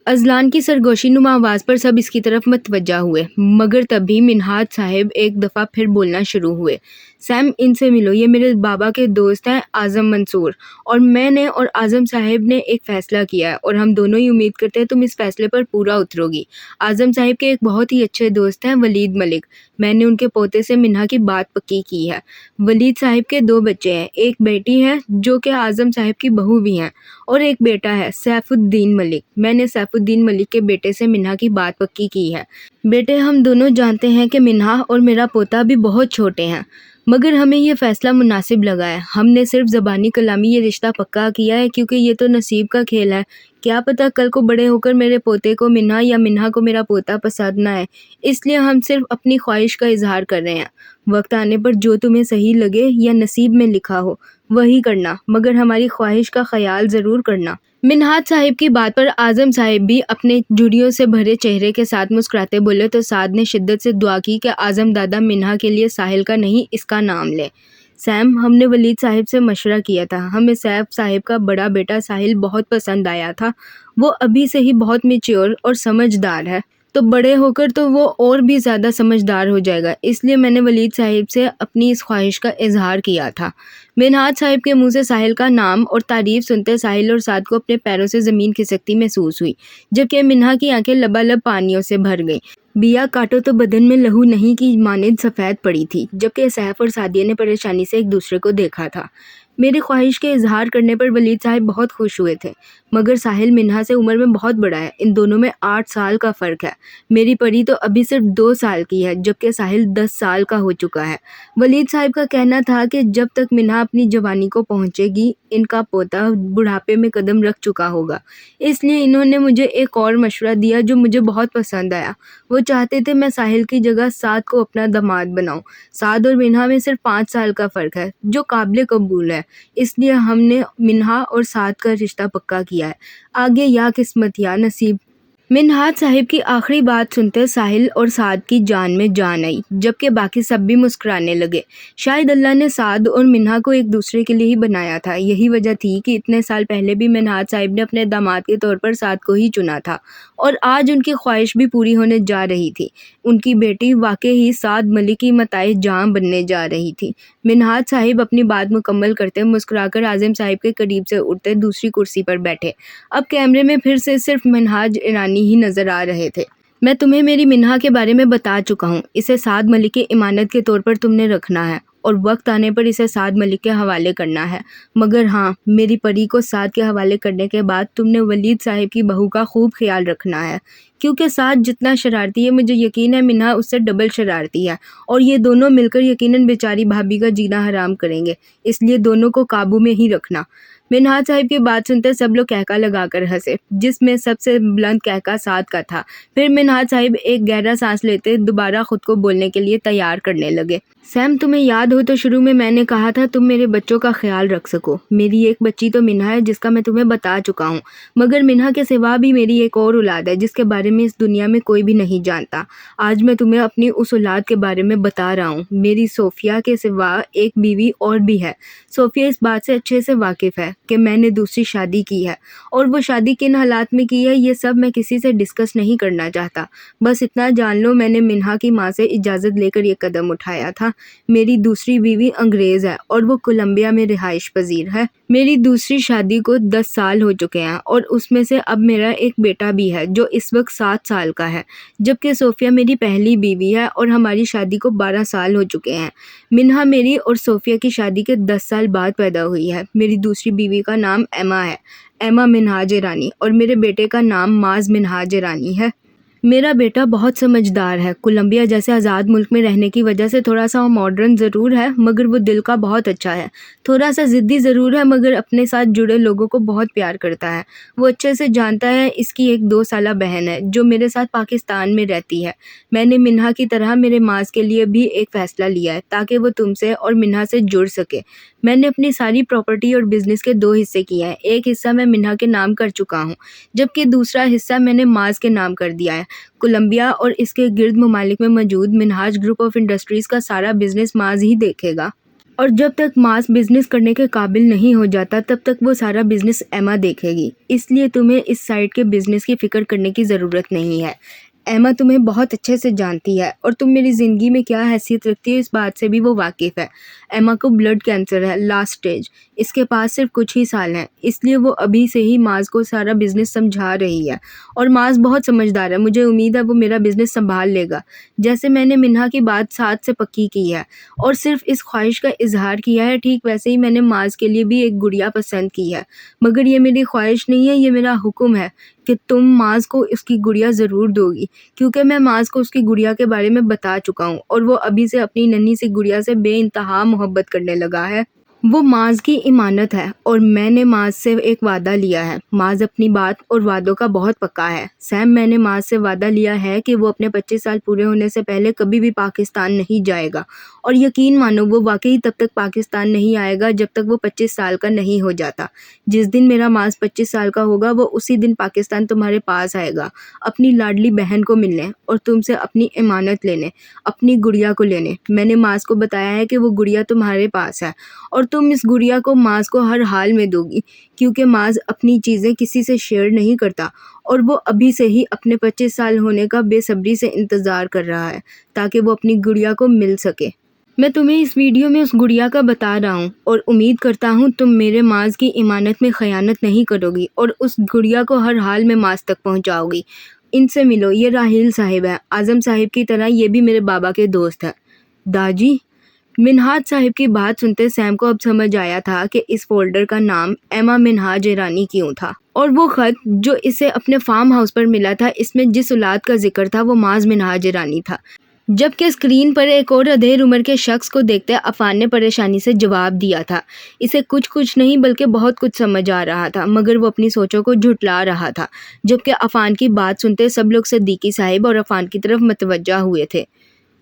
अजलान की सरगोशी नुमा आवाज़ पर सब इसकी तरफ मतवज्जा हुए, मगर तभी मिन्हाज साहिब एक दफ़ा फिर बोलना शुरू हुए। सैम, इनसे मिलो, ये मेरे बाबा के दोस्त हैं आज़म मंसूर, और मैंने और आज़म साहिब ने एक फ़ैसला किया है और हम दोनों ही उम्मीद करते हैं तुम इस फ़ैसले पर पूरा उतरोगी। आज़म साहिब के एक बहुत ही अच्छे दोस्त हैं वलीद मलिक, मैंने उनके पोते से मिन्हा की बात पक्की की है। वलीद साहिब के 2 बच्चे हैं, एक बेटी है जो कि आज़म साहिब की बहू भी हैं, और एक बेटा है सैफुद्दीन मलिक। मैंने सैफुद्दीन मलिक के बेटे से मिन्हा की बात पक्की की है। बेटे, हम दोनों जानते हैं कि मिन्हा और मेरा पोता अभी बहुत छोटे हैं, मगर हमें ये फ़ैसला मुनासिब लगा है। हमने सिर्फ ज़बानी कलामी ये रिश्ता पक्का किया है क्योंकि ये तो नसीब का खेल है। क्या पता कल को बड़े होकर मेरे पोते को मिन्हा या मिन्हा को मेरा पोता पसंद ना आए, इसलिए हम सिर्फ अपनी ख्वाहिश का इजहार कर रहे हैं। वक्त आने पर जो तुम्हें सही लगे या नसीब में लिखा हो वही करना, मगर हमारी ख्वाहिश का ख्याल ज़रूर करना। मिन्हाज साहिब की बात पर आज़म साहिब भी अपने झुर्रियों से भरे चेहरे के साथ मुस्कुराते बोले तो साद ने शिद्दत से दुआ की कि आज़म दादा मिन्हा के लिए साहिल का नहीं इसका नाम ले। सैम, हमने वलीद साहिब से मशवरा किया था, हमें सैफ साहिब का बड़ा बेटा साहिल बहुत पसंद आया था। वो अभी से ही बहुत मैच्योर और समझदार है, तो बड़े होकर तो वो और भी ज़्यादा समझदार हो जाएगा, इसलिए मैंने वलीद साहिब से अपनी इस ख्वाहिश का इजहार किया था। मिन्हाज साहिब के मुंह से साहिल का नाम और तारीफ सुनते साहिल और साद को अपने पैरों से ज़मीन खिसकती महसूस हुई, जबकि मिन्हा की आंखें लबालब पानियों से भर गईं। बिया काटो तो बदन में लहू नहीं की मानिंद सफ़ेद पड़ी थी, जबकि सैफ और सादिया ने परेशानी से एक दूसरे को देखा था। मेरी ख्वाहिश के इजहार करने पर वलीद साहिब बहुत खुश हुए थे, मगर साहिल मिन्हा से उम्र में बहुत बड़ा है, इन दोनों में 8 साल का फ़र्क है। मेरी परी तो अभी सिर्फ 2 साल की है, जबकि साहिल 10 साल का हो चुका है। वलीद साहिब का कहना था कि जब तक मिन्हा अपनी जवानी को पहुंचेगी, इनका पोता बुढ़ापे में कदम रख चुका होगा। इसलिए इन्होंने मुझे एक और मशवरा दिया जो मुझे बहुत पसंद आया। वो चाहते थे मैं साहिल की जगह साद को अपना दामाद बनाऊं। साद और मिन्हा में सिर्फ 5 साल का फ़र्क है, जो काबिल कबूल है, इसलिए हमने मिन्हा और साद का रिश्ता पक्का किया है। आगे या किस्मत या नसीब। मिन्हाज साहिब की आखिरी बात सुनते साहिल और साद की जान में जान आई, जबकि बाकी सब भी मुस्कुराने लगे। शायद अल्लाह ने साद और मिन्हा को एक दूसरे के लिए ही बनाया था। यही वजह थी कि इतने साल पहले भी मिन्हाज साहिब ने अपने दामाद के तौर पर साद को ही चुना था, और आज उनकी ख्वाहिश भी पूरी होने जा रही थी। उनकी बेटी वाकई ही साद मलिक की मताए जान बनने जा रही थी। मिन्हाज साहिब अपनी बात मुकम्मल करते मुस्कुराकर आज़म साहिब के करीब से उठते दूसरी कुर्सी पर बैठे। अब कैमरे में फिर से सिर्फ मिन्हाज ईरानी ही नज़र आ रहे थे। मैं तुम्हें मेरी मिन्हा के बारे में बता चुका हूँ, इसे साद मलिक की इमानत के तौर पर तुमने रखना है और वक्त आने पर इसे साद मलिक के हवाले करना है। मगर हाँ, मेरी परी को साद के हवाले करने के बाद तुमने वलीद साहिब की बहू का खूब ख्याल रखना है, क्योंकि साद जितना शरारती है मुझे यकीन है मिन्हा उससे डबल शरारती है, और ये दोनों मिलकर यकीनन बेचारी भाभी का जीना हराम करेंगे, इसलिए दोनों को काबू में ही रखना। मिन्हाज साहिब की बात सुनते सब लोग कहका लगाकर हंसे, जिसमें सबसे बुलंद कहका साद का था। फिर मिन्हाज साहिब एक गहरा सांस लेते दोबारा खुद को बोलने के लिए तैयार करने लगे। सैम, तुम्हें याद हो तो शुरू में मैंने कहा था तुम मेरे बच्चों का ख्याल रख सको। मेरी एक बच्ची तो मिन्हा है जिसका मैं तुम्हें बता चुका हूँ, मगर मिन्हा के सिवा भी मेरी एक और औलाद है जिसके बारे में इस दुनिया में कोई भी नहीं जानता। आज मैं तुम्हें अपनी उस औलाद के बारे में बता रहा हूँ। मेरी सोफिया के सिवा एक बीवी और भी है। सोफिया इस बात से अच्छे से वाकिफ़ है कि मैंने दूसरी शादी की है, और वो शादी किन हालात में की है ये सब मैं किसी से डिस्कस नहीं करना चाहता। बस इतना जान लो, मैंने मिन्हा की माँ से इजाज़त लेकर ये कदम उठाया था। मिन्हा, मेरी दूसरी बीवी अंग्रेज़ है और वो कोलंबिया में रिहाइश पजीर है। मेरी दूसरी शादी को 10 साल हो चुके हैं और उसमें से अब मेरा एक बेटा भी है जो इस वक्त 7 साल का है, जबकि सोफिया मेरी पहली बीवी है और हमारी शादी को 12 साल हो चुके हैं। मिन्हा मेरी और सोफिया की शादी के 10 साल बाद पैदा हुई है। मेरी दूसरी बीवी का नाम एमा है, एमा मिन्हाज ईरानी, और मेरे बेटे का नाम माज मिन्हाज ईरानी है। मेरा बेटा बहुत समझदार है। कोलंबिया जैसे आज़ाद मुल्क में रहने की वजह से थोड़ा सा मॉडर्न ज़रूर है, मगर वो दिल का बहुत अच्छा है। थोड़ा सा ज़िद्दी ज़रूर है, मगर अपने साथ जुड़े लोगों को बहुत प्यार करता है। वो अच्छे से जानता है इसकी एक 2 साला बहन है जो मेरे साथ पाकिस्तान में रहती है। मैंने मिन्हा की तरह मेरे माज के लिए भी एक फ़ैसला लिया है ताकि वो तुमसे और मिन्हा से जुड़ सके। मैंने अपनी सारी प्रॉपर्टी और बिज़नेस के 2 हिस्से किए हैं। एक हिस्सा मैं मिन्हा के नाम कर चुका हूँ, जबकि दूसरा हिस्सा मैंने माज के नाम कर दिया है। कोलंबिया और इसके गिर्द ममालिक में मौजूद मिन्हाज ग्रुप ऑफ इंडस्ट्रीज़ का सारा बिजनेस माज ही देखेगा, और जब तक माज बिजनेस करने के काबिल नहीं हो जाता तब तक वो सारा बिजनेस एमा देखेगी। इसलिए तुम्हें इस साइड के बिजनेस की फ़िक्र करने की ज़रूरत नहीं है। एमा तुम्हें बहुत अच्छे से जानती है और तुम मेरी ज़िंदगी में क्या हैसियत रखती हो इस बात से भी वो वाकिफ़ है। एमा को ब्लड कैंसर है, लास्ट स्टेज। इसके पास सिर्फ कुछ ही साल हैं, इसलिए वो अभी से ही माज को सारा बिजनेस समझा रही है। और माज बहुत समझदार है, मुझे उम्मीद है वो मेरा बिजनेस संभाल लेगा, जैसे मैंने मिन्हा की बात साथ से पक्की की है और सिर्फ इस ख्वाहिश का इजहार किया है। ठीक वैसे ही मैंने माज के लिए भी एक गुड़िया पसंद की है, मगर ये मेरी ख्वाहिश नहीं है, ये मेरा हुक्म है कि तुम माज को उसकी गुड़िया ज़रूर दोगी, क्योंकि मैं माज को उसकी गुड़िया के बारे में बता चुका हूँ और वो अभी से अपनी नन्ही सी गुड़िया से बेइंतहा मोहब्बत करने लगा है। वो माज की इमानत है और मैंने माज से एक वादा लिया है। माज अपनी बात और वादों का बहुत पक्का है। सैम, मैंने माज से वादा लिया है कि वो अपने 25 साल पूरे होने से पहले कभी भी पाकिस्तान नहीं जाएगा, और यकीन मानो वो वाकई तब तक पाकिस्तान नहीं आएगा जब तक वो 25 साल का नहीं हो जाता। जिस दिन मेरा माज 25 साल का होगा वो उसी दिन पाकिस्तान तुम्हारे पास आएगा, अपनी लाडली बहन को मिलने और तुमसे अपनी इमानत लेने, अपनी गुड़िया को लेने। मैंने माज को बताया है कि वो गुड़िया तुम्हारे पास है और तुम इस गुड़िया को माज को हर हाल में दोगी, क्योंकि माज अपनी चीज़ें किसी से शेयर नहीं करता और वो अभी से ही अपने 25 साल होने का बेसब्री से इंतज़ार कर रहा है ताकि वो अपनी गुड़िया को मिल सके। मैं तुम्हें इस वीडियो में उस गुड़िया का बता रहा हूँ और उम्मीद करता हूँ तुम मेरे माज की इमानत में ख़यानत नहीं करोगी और उस गुड़िया को हर हाल में माज तक पहुँचाओगी। इनसे मिलो, ये राहील साहिब है। आज़म साहिब की तरह ये भी मेरे बाबा के दोस्त है। दाजी। मिन्हाज साहिब की बात सुनते सैम को अब समझ आया था कि इस फोल्डर का नाम एमा मिन्हाज ईरानी क्यों था, और वो ख़त जो इसे अपने फार्म हाउस पर मिला था इसमें जिस औलाद का जिक्र था वो माज मिन्हाज ईरानी था। जबकि स्क्रीन पर एक और अधेड़ उम्र के शख्स को देखते अफान ने परेशानी से जवाब दिया था। इसे कुछ नहीं बल्कि बहुत कुछ समझ आ रहा था, मगर वो अपनी सोचों को झुटला रहा था। जबकि अफान की बात सुनते सब लोग सिद्दीकी साहिब और अफान की तरफ मतवज्जा हुए थे।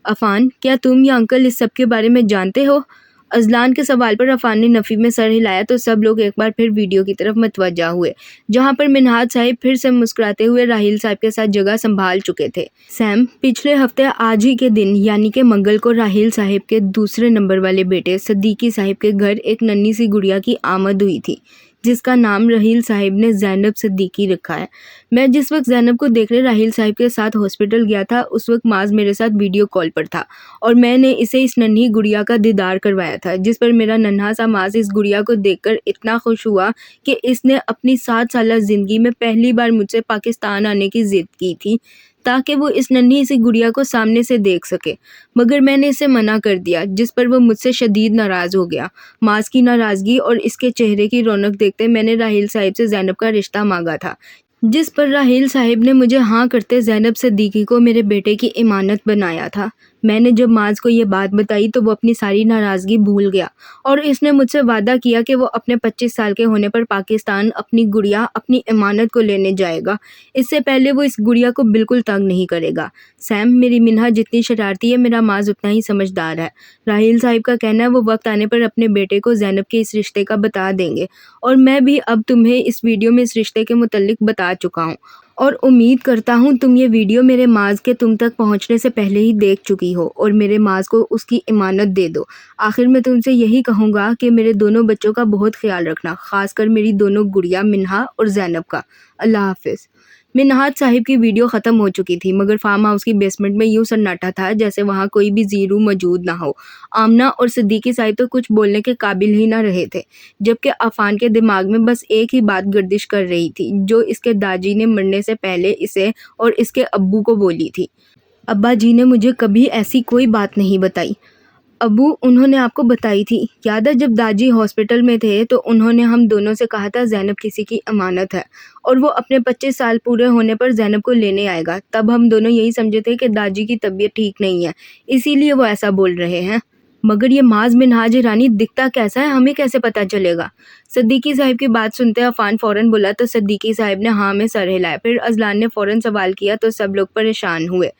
अफान, क्या तुम या अंकल इस सब के बारे में जानते हो? अजलान के सवाल पर अफान ने नफ़ी में सर हिलाया तो सब लोग एक बार फिर वीडियो की तरफ मतवज्जा हुए, जहां पर मिन्हाज साहिब फिर से मुस्कुराते हुए राहील साहब के साथ जगह संभाल चुके थे। सैम, पिछले हफ्ते आज ही के दिन यानी कि मंगल को राहील साहिब के दूसरे नंबर वाले बेटे सिद्दीकी साहिब के घर एक नन्ही सी गुड़िया की आमद हुई थी, जिसका नाम राहील साहिब ने ज़ैनब सिद्दीकी रखा है। मैं जिस वक्त ज़ैनब को देखने राहील साहिब के साथ हॉस्पिटल गया था उस वक्त माज मेरे साथ वीडियो कॉल पर था और मैंने इसे इस नन्ही गुड़िया का दीदार करवाया था, जिस पर मेरा नन्हा सा माज इस गुड़िया को देखकर इतना खुश हुआ कि इसने अपनी 7 साल ज़िंदगी में पहली बार मुझसे पाकिस्तान आने की ज़िद की थी ताकि वो इस नन्ही सी गुड़िया को सामने से देख सके, मगर मैंने इसे मना कर दिया, जिस पर वो मुझसे शदीद नाराज़ हो गया। माज की नाराज़गी और इसके चेहरे की रौनक देखते मैंने राहील साहिब से ज़ैनब का रिश्ता मांगा था, जिस पर राहील साहिब ने मुझे हाँ करते ज़ैनब सिद्दीकी को मेरे बेटे की इमानत बनाया था। मैंने जब माज को ये बात बताई तो वो अपनी सारी नाराज़गी भूल गया और इसने मुझसे वादा किया कि वो अपने 25 साल के होने पर पाकिस्तान अपनी गुड़िया, अपनी इमानत को लेने जाएगा। इससे पहले वो इस गुड़िया को बिल्कुल तंग नहीं करेगा। सैम, मेरी मिन्हा जितनी शरारती है मेरा माज उतना ही समझदार है। राहील साहिब का कहना है वो वक्त आने पर अपने बेटे को ज़ैनब के इस रिश्ते का बता देंगे, और मैं भी अब तुम्हें इस वीडियो में इस रिश्ते के मुतल्लिक बता चुका हूँ और उम्मीद करता हूँ तुम ये वीडियो मेरे माज के तुम तक पहुँचने से पहले ही देख चुकी हो और मेरे माज को उसकी इमानत दे दो। आखिर में तुमसे यही कहूँगा कि मेरे दोनों बच्चों का बहुत ख्याल रखना, ख़ासकर मेरी दोनों गुड़िया मिन्हा और ज़ैनब का। अल्लाह हाफ़िज़। मिन्हाज साहिब की वीडियो ख़त्म हो चुकी थी, मगर फार्म हाउस की बेसमेंट में यूं सन्नाटा था जैसे वहाँ कोई भी जीरू मौजूद ना हो। आमना और सिद्दीकी साहिब तो कुछ बोलने के काबिल ही ना रहे थे, जबकि अफान के दिमाग में बस एक ही बात गर्दिश कर रही थी, जो इसके दादी ने मरने से पहले इसे और इसके अब्बू को बोली थी। अब्बा जी ने मुझे कभी ऐसी कोई बात नहीं बताई। अब्बू, उन्होंने आपको बताई थी। याद है जब दादी हॉस्पिटल में थे तो उन्होंने हम दोनों से कहा था ज़ैनब किसी की अमानत है और वो अपने 25 साल पूरे होने पर ज़ैनब को लेने आएगा। तब हम दोनों यही समझे थे कि दादी की तबीयत ठीक नहीं है, इसीलिए वो ऐसा बोल रहे हैं। मगर ये माज मिन्हाज ईरानी दिखता कैसा है, हमें कैसे पता चलेगा? सिद्दीकी साहिब की बात सुनते अफान फ़ौरन बोला तो सिद्दीकी साहिब ने हाँ में सर हिलाया। फिर अजलान ने फ़ौरन सवाल किया तो सब लोग परेशान हुए।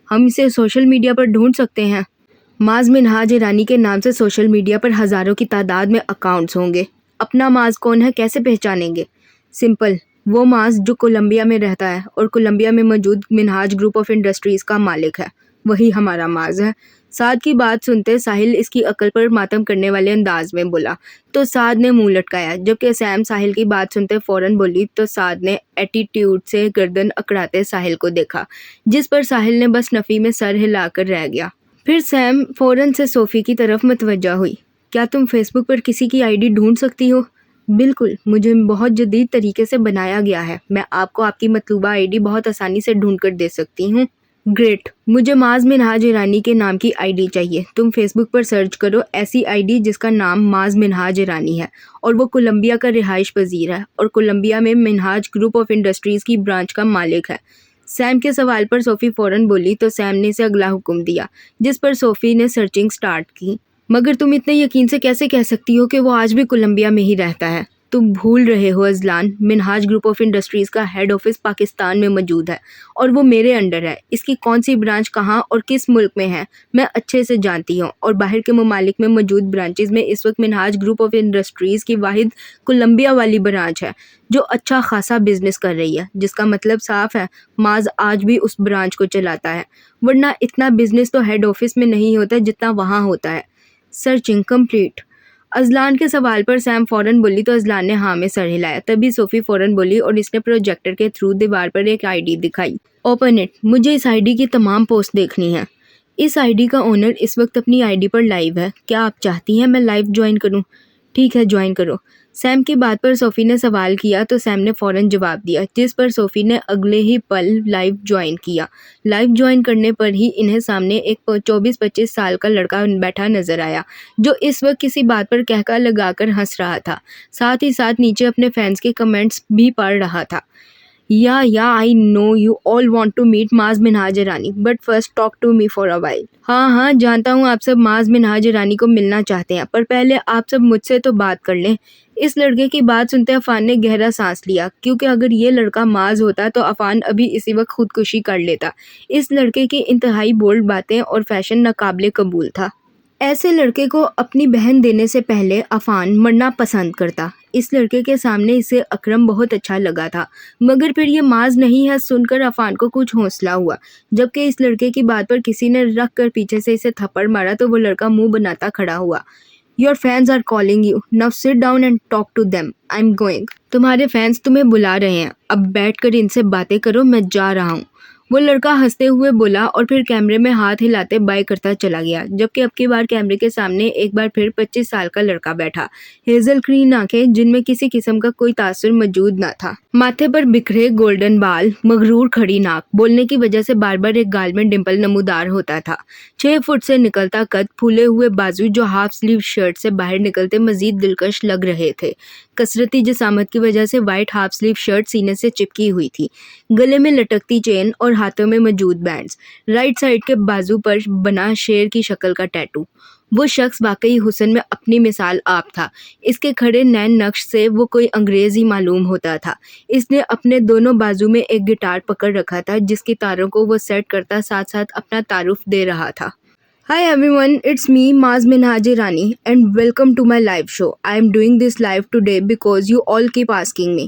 हम इसे सोशल मीडिया पर ढूंढ सकते हैं। माज मिन्हाज ईरानी के नाम से सोशल मीडिया पर हज़ारों की तादाद में अकाउंट्स होंगे। अपना माज कौन है कैसे पहचानेंगे? सिंपल, वो माज जो कोलंबिया में रहता है और कोलंबिया में मौजूद मिन्हाज ग्रुप ऑफ इंडस्ट्रीज़ का मालिक है, वही हमारा माज है। साद की बात सुनते साहिल इसकी अकल पर मातम करने वाले अंदाज में बोला तो साद ने मुंह लटकाया, जबकि सैम साहिल की बात सुनते फ़ौरन बोली तो साद ने एटीट्यूड से गर्दन अकड़ाते साहिल को देखा, जिस पर साहिल ने बस नफ़ी में सर हिलाकर रह गया। फिर सैम फ़ौरन से सोफ़ी की तरफ मुतवज्जा हुई। क्या तुम फेसबुक पर किसी की आईडी ढूंढ सकती हो? बिल्कुल, मुझे बहुत जदीद तरीके से बनाया गया है। मैं आपको आपकी मतलूबा आईडी बहुत आसानी से ढूंढ कर दे सकती हूँ। ग्रेट, मुझे माज मिन्हाज ईरानी के नाम की आईडी चाहिए। तुम फेसबुक पर सर्च करो ऐसी आईडी जिसका नाम माज मिन्हाज ईरानी है और वो कोलंबिया का रिहाइश पजीर है और कोलंबिया में मिन्हाज ग्रुप ऑफ इंडस्ट्रीज़ की ब्रांच का मालिक है। सैम के सवाल पर सोफ़ी फ़ौरन बोली तो सैम ने इसे अगला हुक्म दिया, जिस पर सोफ़ी ने सर्चिंग स्टार्ट की। मगर तुम इतने यकीन से कैसे कह सकती हो कि वो आज भी कोलंबिया में ही रहता है? तुम भूल रहे हो Azlan, Minhaj group of industries का हेड ऑफिस पाकिस्तान में मौजूद है और वो मेरे अंडर है। इसकी कौन सी ब्रांच कहाँ और किस मुल्क में है मैं अच्छे से जानती हूँ और बाहर के ममालिक में मौजूद ब्रांचेज़ में इस वक्त मिन्हाज ग्रुप ऑफ इंडस्ट्रीज़ की वाहिद कोलंबिया वाली ब्रांच है जो अच्छा खासा बिजनेस कर रही है, जिसका मतलब साफ है माज आज भी उस ब्रांच को चलाता है, वरना इतना बिजनेस तो हेड ऑफिस में नहीं होता जितना वहाँ होता है। Searching complete. अजलान के सवाल पर सैम फ़ौरन बोली तो अजलान ने हाँ में सर हिलाया। तभी सोफ़ी फ़ौरन बोली और इसने प्रोजेक्टर के थ्रू दीवार पर एक आईडी दिखाई। ओपन इट, मुझे इस आईडी की तमाम पोस्ट देखनी है। इस आईडी का ओनर इस वक्त अपनी आईडी पर लाइव है। क्या आप चाहती हैं मैं लाइव ज्वाइन करूं? ठीक है, ज्वाइन करो। सैम की बात पर सोफ़ी ने सवाल किया तो सैम ने फ़ौरन जवाब दिया, जिस पर सोफ़ी ने अगले ही पल लाइव ज्वाइन किया। लाइव ज्वाइन करने पर ही इन्हें सामने एक 24-25 साल का लड़का बैठा नजर आया, जो इस वक्त किसी बात पर कहका लगाकर हंस रहा था, साथ ही साथ नीचे अपने फैंस के कमेंट्स भी पढ़ रहा था। Yeah I know you all want to meet Maaz Minhaj Irani, but first talk to me for a while. हाँ, जानता हूँ आप सब माज मिन्हाज ईरानी को मिलना चाहते हैं, पर पहले आप सब मुझसे तो बात कर लें। इस लड़के की बात सुनते अफान ने गहरा सांस लिया, क्योंकि अगर ये लड़का माज होता तो अफान अभी इसी वक्त खुदकुशी कर लेता। इस लड़के की इंतहाई बोल्ड बातें और फैशन नाकाबिले कबूल था। ऐसे लड़के को अपनी बहन देने से पहले अफान मरना पसंद करता। इस लड़के के सामने इसे अकरम बहुत अच्छा लगा था, मगर फिर ये माज नहीं है सुनकर अफान को कुछ हौसला हुआ। जबकि इस लड़के की बात पर किसी ने रख कर पीछे से इसे थप्पड़ मारा तो वो लड़का मुंह बनाता खड़ा हुआ। Your fans are calling you, now sit down and talk to them, I am going. तुम्हारे फैंस तुम्हें बुला रहे हैं, अब बैठकर इनसे बातें करो, मैं जा रहा हूँ। वो लड़का हंसते हुए बोला और फिर कैमरे में हाथ हिलाते बाय करता चला गया। जबकि अब की बार कैमरे के सामने एक बार फिर 25 साल का लड़का बैठा, हेजल ग्रीन आंखें जिनमें किसी किस्म का कोई तासुर मौजूद न था, माथे पर बिखरे गोल्डन बाल, मगरूर खड़ी नाक, बोलने की वजह से बार बार एक गाल में डिम्पल नमूदार होता था, 6 फुट से निकलता कद, फूले हुए बाजू जो हाफ स्लीव शर्ट से बाहर निकलते मजीद दिलकश लग रहे थे। कसरती जिसामत की वजह से वाइट हाफ स्लीव शर्ट सीने से चिपकी हुई थी, गले में लटकती चेन और हाथों में मौजूद बैंड्स, राइट साइड के बाजू पर बना शेर की शक्ल का टैटू। वो शख्स वाकई हुस्न में अपनी मिसाल आप था। इसके खड़े नैन नक्श से वो कोई अंग्रेज ही मालूम होता था। इसने अपने दोनों बाजू में एक गिटार पकड़ रखा था, जिसकी तारों को वो सेट करता साथ साथ अपना तारुफ दे रहा था। Hi everyone, it's me Maz Minhaj Irani and welcome to my live show. I am doing this live today because you all keep asking me.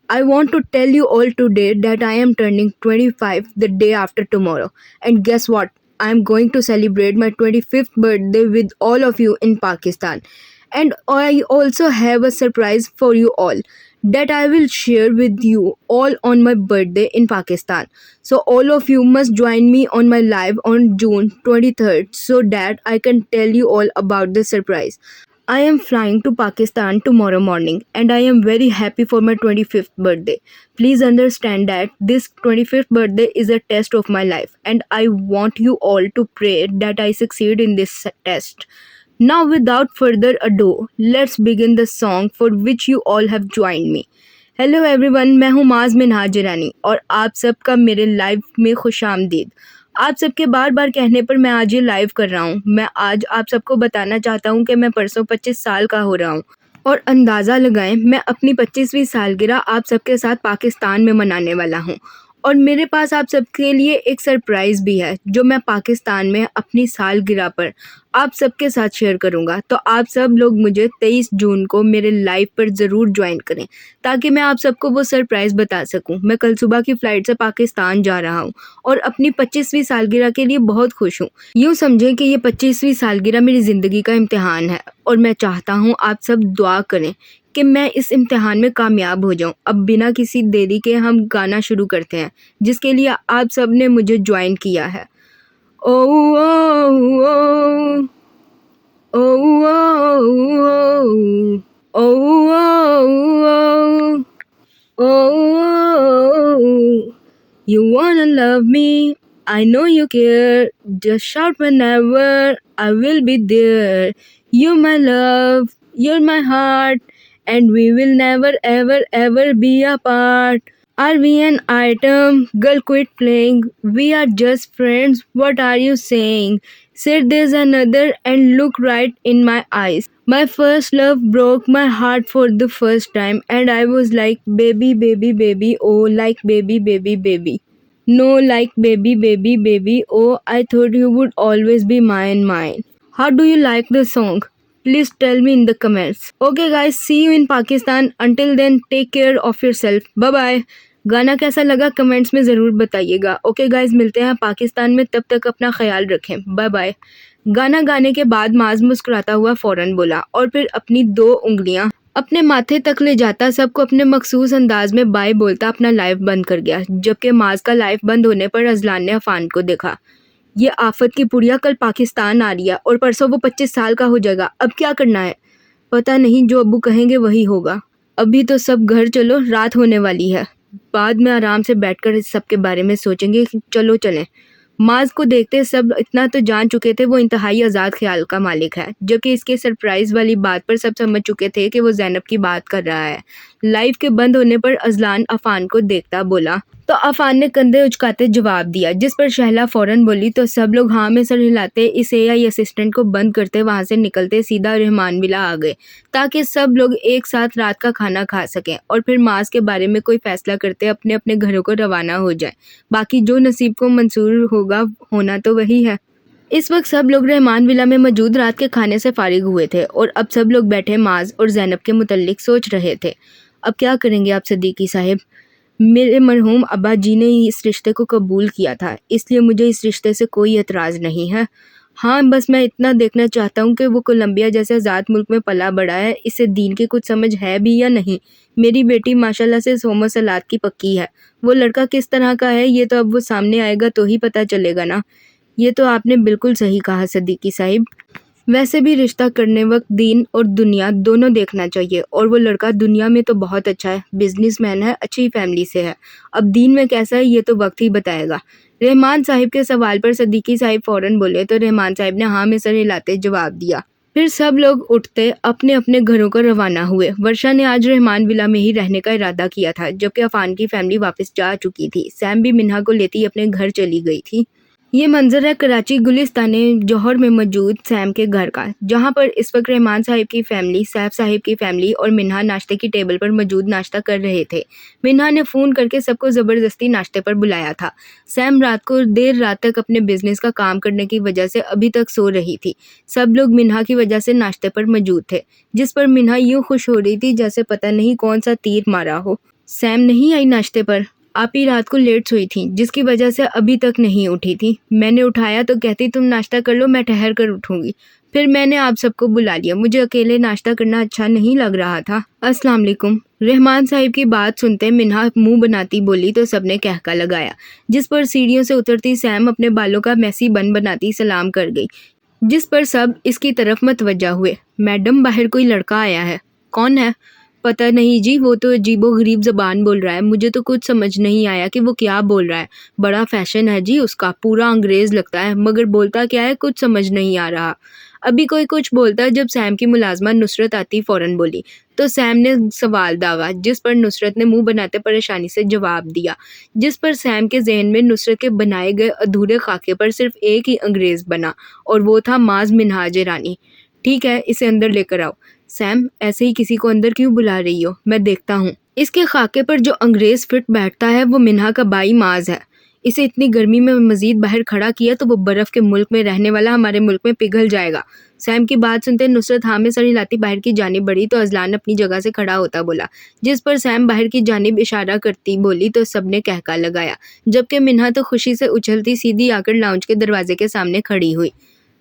I want to tell you all today that I am turning 25 the day after tomorrow. And guess what? I am going to celebrate my 25th birthday with all of you in Pakistan. And I also have a surprise for you all. that I will share with you all on my birthday in Pakistan. So all of you must join me on my live on June 23rd so that I can tell you all about the surprise. I am flying to Pakistan tomorrow morning and I am very happy for my 25th birthday. Please understand that this 25th birthday is a test of my life and I want you all to pray that I succeed in this test. Now, without further ado, let's begin the song for which you all have joined me. Hello everyone, मैं हूँ माज मिनहाज जिलानी और आप सबका मेरे live में खुशामदीद। आप सबके बार बार कहने पर मैं आज ये लाइव कर रहा हूँ। मैं आज आप सबको बताना चाहता हूँ कि मैं परसों 25 साल का हो रहा हूँ और अंदाज़ा लगाएं मैं अपनी 25वीं सालगिरह आप सबके साथ पाकिस्तान में मनाने वाला हूँ। और मेरे पास आप सबके लिए एक सरप्राइज़ भी है जो मैं पाकिस्तान में अपनी सालगिरह पर आप सबके साथ शेयर करूंगा। तो आप सब लोग मुझे 23 जून को मेरे लाइव पर ज़रूर ज्वाइन करें ताकि मैं आप सबको वो सरप्राइज़ बता सकूं। मैं कल सुबह की फ़्लाइट से पाकिस्तान जा रहा हूं और अपनी 25वीं सालगिरह के लिए बहुत खुश हूं। यूँ समझें कि ये 25वीं सालगिरह मेरी ज़िंदगी का इम्तिहान है और मैं चाहता हूँ आप सब दुआ करें कि मैं इस इम्तिहान में कामयाब हो जाऊं। अब बिना किसी देरी के हम गाना शुरू करते हैं जिसके लिए आप सब ने मुझे ज्वाइन किया है। ओ ओ ओ ओ ओ ओ You wanna love me? I know you care. Just shout whenever I will be there. You're my love, you're my heart, and we will never ever ever be apart. Are we an item? Girl, quit playing. We are just friends. What are you saying? Said there's another and look right in my eyes. My first love broke my heart for the first time, and I was like, baby, baby, baby, oh, like baby, baby, baby. No, like baby, baby, baby, oh, I thought you would always be mine. How do you like the song? Please tell me in the comments. Okay guys, see you in Pakistan. Until then, take care of yourself. Bye bye. गाना कैसा लगा comments में ज़रूर बताइएगा। Okay guys, मिलते हैं पाकिस्तान में, तब तक अपना ख्याल रखें। Bye bye. गाना गाने के बाद माज मुस्कुराता हुआ फ़ौरन बोला और फिर अपनी 2 उंगलियां अपने माथे तक ले जाता सबको अपने मखसूस अंदाज में बाय बोलता अपना लाइव बंद कर गया। जबकि माज का लाइव बंद होने पर अजलान ने अफान को देखा। ये आफत की पुड़िया कल पाकिस्तान आ रही है और परसों वो 25 साल का हो जाएगा। अब क्या करना है पता नहीं, जो अब्बू कहेंगे वही होगा। अभी तो सब घर चलो, रात होने वाली है। बाद में आराम से बैठकर इस सब के बारे में सोचेंगे कि चलो चलें। माज को देखते सब इतना तो जान चुके थे वो इंतहाई आज़ाद ख्याल का मालिक है, जबकि इसके सरप्राइज़ वाली बात पर सब समझ चुके थे कि वो ज़ैनब की बात कर रहा है। लाइव के बंद होने पर अजलान अफान को देखता बोला तो अफान ने कंधे उचकाते जवाब दिया, जिस पर शहला फ़ौरन बोली तो सब लोग हाँ में सर हिलाते इस AI असिस्टेंट को बंद करते वहाँ से निकलते सीधा रहमान विला आ गए ताकि सब लोग एक साथ रात का खाना खा सकें और फिर माज के बारे में कोई फैसला करते अपने अपने घरों को रवाना हो जाए। बाकी जो नसीब को मंजूर होगा होना तो वही है। इस वक्त सब लोग रहमान विला में मौजूद रात के खाने से फारिग हुए थे और अब सब लोग बैठे माज और ज़ैनब के मुतल्लिक सोच रहे थे। अब क्या करेंगे आप सदीकी साहिब? मेरे मरहूम अब्बा जी ने इस रिश्ते को कबूल किया था, इसलिए मुझे इस रिश्ते से कोई एतराज़ नहीं है। हाँ, बस मैं इतना देखना चाहता हूँ कि वो कोलंबिया जैसे आज़ाद मुल्क में पला बड़ा है, इसे दीन की कुछ समझ है भी या नहीं। मेरी बेटी माशाल्लाह से सोमो सलात की पक्की है। वो लड़का किस तरह का है ये तो अब वो सामने आएगा तो ही पता चलेगा ना। ये तो आपने बिल्कुल सही कहा सदीकी साहिब। वैसे भी रिश्ता करने वक्त दीन और दुनिया दोनों देखना चाहिए और वो लड़का दुनिया में तो बहुत अच्छा है, बिजनेसमैन है, अच्छी फैमिली से है। अब दीन में कैसा है ये तो वक्त ही बताएगा। रहमान साहिब के सवाल पर सदीकी साहिब फ़ौरन बोले तो रहमान साहिब ने हाँ में सर हिलाते जवाब दिया। फिर सब लोग उठते अपने अपने घरों को रवाना हुए। वर्षा ने आज रहमान विला में ही रहने का इरादा किया था, जबकि अफान की फैमिली वापस जा चुकी थी। सैम भी मिन्हा को लेती अपने घर चली गई थी। ये मंजर है कराची गुलिस्तान जौहर में मौजूद सैम के घर का, जहां पर इस वक्त रहमान साहिब की फैमिली, सैफ साहिब की फैमिली और मिन्हा नाश्ते की टेबल पर मौजूद नाश्ता कर रहे थे। मिन्हा ने फ़ोन करके सबको ज़बरदस्ती नाश्ते पर बुलाया था। सैम रात को देर रात तक अपने बिजनेस का काम करने की वजह से अभी तक सो रही थी। सब लोग मिन्हा की वजह से नाश्ते पर मौजूद थे, जिस पर मिन्हा यूँ खुश हो रही थी जैसे पता नहीं कौन सा तीर मारा हो। सैम नहीं आई नाश्ते पर? आप ही रात को लेट सोई थी, जिसकी वजह से अभी तक नहीं उठी थी। मैंने उठाया तो कहती तुम नाश्ता कर लो, मैं ठहर कर उठूंगी। फिर मैंने आप सबको बुला लिया, मुझे अकेले नाश्ता करना अच्छा नहीं लग रहा था। अस्सलाम वालेकुम। रहमान साहिब की बात सुनते मिन्हा मुंह बनाती बोली तो सबने कहका लगाया, जिस पर सीढ़ियों से उतरती सैम अपने बालों का मैसी बन बनाती सलाम कर गई, जिस पर सब इसकी तरफ मतवज्जा हुए। मैडम, बाहर कोई लड़का आया है। कौन है? पता नहीं जी, वो तो अजीबो-गरीब ज़बान बोल रहा है, मुझे तो कुछ समझ नहीं आया कि वो क्या बोल रहा है। बड़ा फैशन है जी उसका, पूरा अंग्रेज़ लगता है, मगर बोलता क्या है कुछ समझ नहीं आ रहा। अभी कोई कुछ बोलता जब सैम की मुलाज़िमा नुसरत आती फ़ौरन बोली, तो सैम ने सवाल दागा, जिस पर नुसरत ने मुँह बनाते परेशानी से जवाब दिया, जिस पर सैम के ज़हन में नुसरत के बनाए गए अधूरे खाके पर सिर्फ़ एक ही अंग्रेज़ बना, और वो था माज़ मिन्हाज रानी। ठीक है, इसे अंदर लेकर आओ। सैम, ऐसे ही किसी को अंदर क्यों बुला रही हो? मैं देखता हूँ। इसके खाके पर जो अंग्रेज़ फिट बैठता है वो मिन्हा का भाई माज़ है। इसे इतनी गर्मी में मज़ीद बाहर खड़ा किया तो वो बर्फ़ के मुल्क में रहने वाला हमारे मुल्क में पिघल जाएगा। सैम की बात सुनते नुसरत हाँ में सर हिलाती बाहर की जानिब बढ़ी तो अज़लान अपनी जगह से खड़ा होता बोला, जिस पर सैम बाहर की जानिब इशारा करती बोली तो सबने कहका लगाया, जबकि मिन्हा तो खुशी से उछलती सीधी आकर लाउंज के दरवाजे के सामने खड़ी हुई।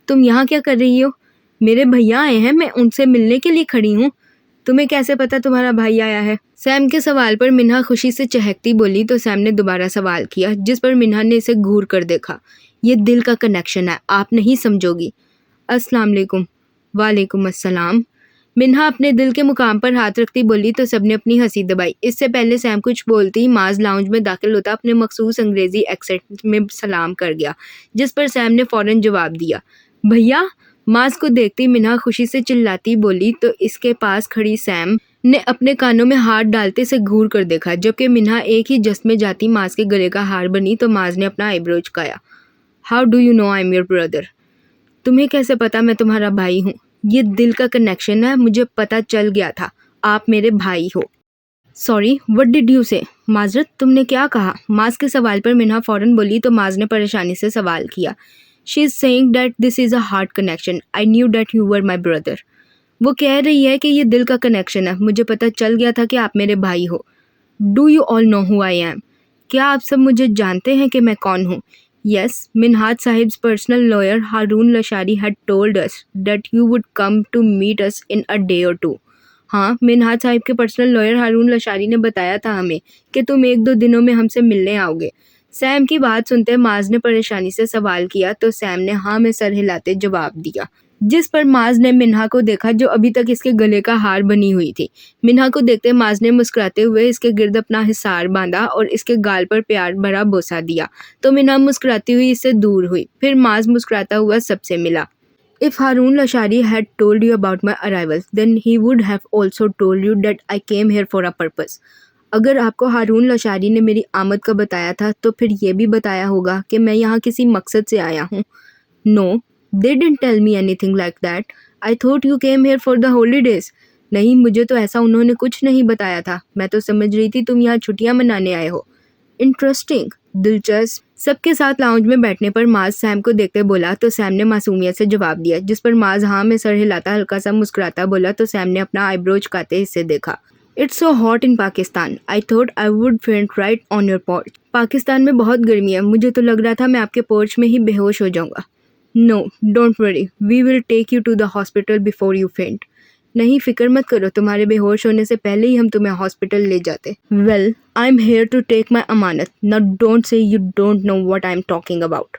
तुम यहाँ क्या कर रही हो? मेरे भैया आए हैं, मैं उनसे मिलने के लिए खड़ी हूँ। तुम्हें कैसे पता तुम्हारा भाई आया है? सैम के सवाल पर मिन्हा खुशी से चहकती बोली तो सैम ने दोबारा सवाल किया, जिस पर मिन्हा ने इसे घूर कर देखा। ये दिल का कनेक्शन है, आप नहीं समझोगी। अस्सलाम वालेकुम। वालेकुम अस्सलाम। मिन्हा अपने दिल के मुकाम पर हाथ रखती बोली तो सबने अपनी हंसी दबाई। इससे पहले सैम कुछ बोलती माज़ लाउंज में दाखिल होता अपने मखसूस अंग्रेज़ी एक्सेंट में सलाम कर गया, जिस पर सैम ने फ़ौरन जवाब दिया, भैया। माज़ को देखती मिन्हा खुशी से चिल्लाती बोली तो इसके पास खड़ी सैम ने अपने कानों में हाथ डालते से घूर कर देखा, जबकि मिन्हा एक ही जस्त में जाती माज़ के गले का हार बनी तो माज़ ने अपना आईब्रो झुकाया। How do you know I am your brother? तुम्हें कैसे पता मैं तुम्हारा भाई हूँ? ये दिल का कनेक्शन है, मुझे पता चल गया था आप मेरे भाई हो। सॉरी, व्हाट डिड यू से? माजरत, तुमने क्या कहा? माज़ के सवाल पर मिन्हा फ़ौरन बोली तो माज़ ने परेशानी से सवाल किया, she is saying that this is a heart connection, I knew that you were my brother. वो कह रही है कि ये दिल का कनेक्शन है, मुझे पता चल गया था कि आप मेरे भाई हो। Do you all know who I am? क्या आप सब मुझे जानते हैं कि मैं कौन हूँ? Yes, Minhaj sahib's personal lawyer Haroon Lashari had told us that you would come to meet us in a day or two. हाँ, मिन्हाज साहिब के पर्सनल लॉयर हारून लशारी ने बताया था हमें कि तुम 1-2 दिनों में हमसे मिलने आओगे। सैम की बात सुनते माज़ ने परेशानी से सवाल किया तो सैम ने हाँ में सर हिलाते जवाब दिया, जिस पर माज़ ने मिन्हा को देखा जो अभी तक इसके गले का हार बनी हुई थी। मिन्हा को देखते माज़ ने मुस्कुराते हुए इसके गिर्द अपना हिसार बांधा और इसके गाल पर प्यार भरा बोसा दिया, तो मिन्हा मुस्कुराती हुई इससे दूर हुई। फिर माज़ मुस्कुराता हुआ सबसे मिला। If Harun Lashari had told you about my arrival, then he would have also told you that I came here for a purpose. अगर आपको हारून लशारी ने मेरी आमद का बताया था तो फिर ये भी बताया होगा कि मैं यहाँ किसी मकसद से आया हूँ। No, they didn't tell me anything like that. I thought you came here for the holidays. नहीं, मुझे तो ऐसा उन्होंने कुछ नहीं बताया था, मैं तो समझ रही थी तुम यहाँ छुट्टियाँ मनाने आए हो। इंटरेस्टिंग, दिलचस्प। सबके साथ लाउंज में बैठने पर माज़ सैम को देखते बोला तो सैम ने मासूमियत से जवाब दिया, जिस पर माज़ हाँ में सर हिलाता हल्का सा मुस्कुराता बोला तो सैम ने अपना आईब्रो झुकाते इससे देखा। It's so hot in Pakistan, I thought I would faint right on your porch. Pakistan में बहुत गर्मी है, मुझे तो लग रहा था मैं आपके पोर्च में ही बेहोश हो जाऊंगा। No, don't worry, we will take you to the hospital before you faint. नहीं, फिक्र मत करो, तुम्हारे बेहोश होने से पहले ही हम तुम्हें हॉस्पिटल ले जाते। Well, I am here to take my अमानत, now don't say you don't know what I am talking about.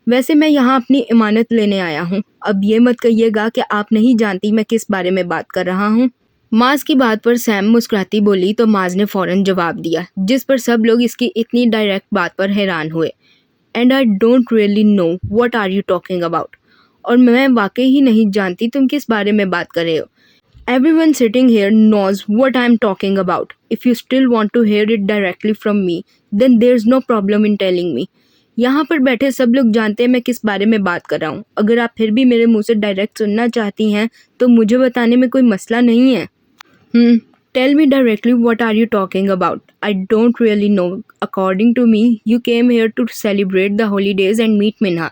वैसे मैं यहाँ अपनी इमानत लेने आया हूँ, अब ये मत कहिएगा कि आप नहीं जानती मैं किस बारे में बात कर रहा हूँ। माज़ की बात पर सैम मुस्कुराती बोली तो माज़ ने फ़ौरन जवाब दिया, जिस पर सब लोग इसकी इतनी डायरेक्ट बात पर हैरान हुए। And I don't really know what are you talking about. और मैं वाकई ही नहीं जानती तुम किस बारे में बात कर रहे हो। Everyone sitting here knows what I'm talking about. If you still want to hear it directly from me, then there's no problem in telling me. यहाँ पर बैठे सब लोग जानते हैं मैं किस बारे में बात कर रहा हूँ। अगर आप फिर भी मेरे मुंह से डायरेक्ट सुनना चाहती हैं तो मुझे बताने में कोई मसला नहीं है। Tell me directly what are you talking about? I don't really know. According to me, you came here to celebrate the holidays and meet Minha.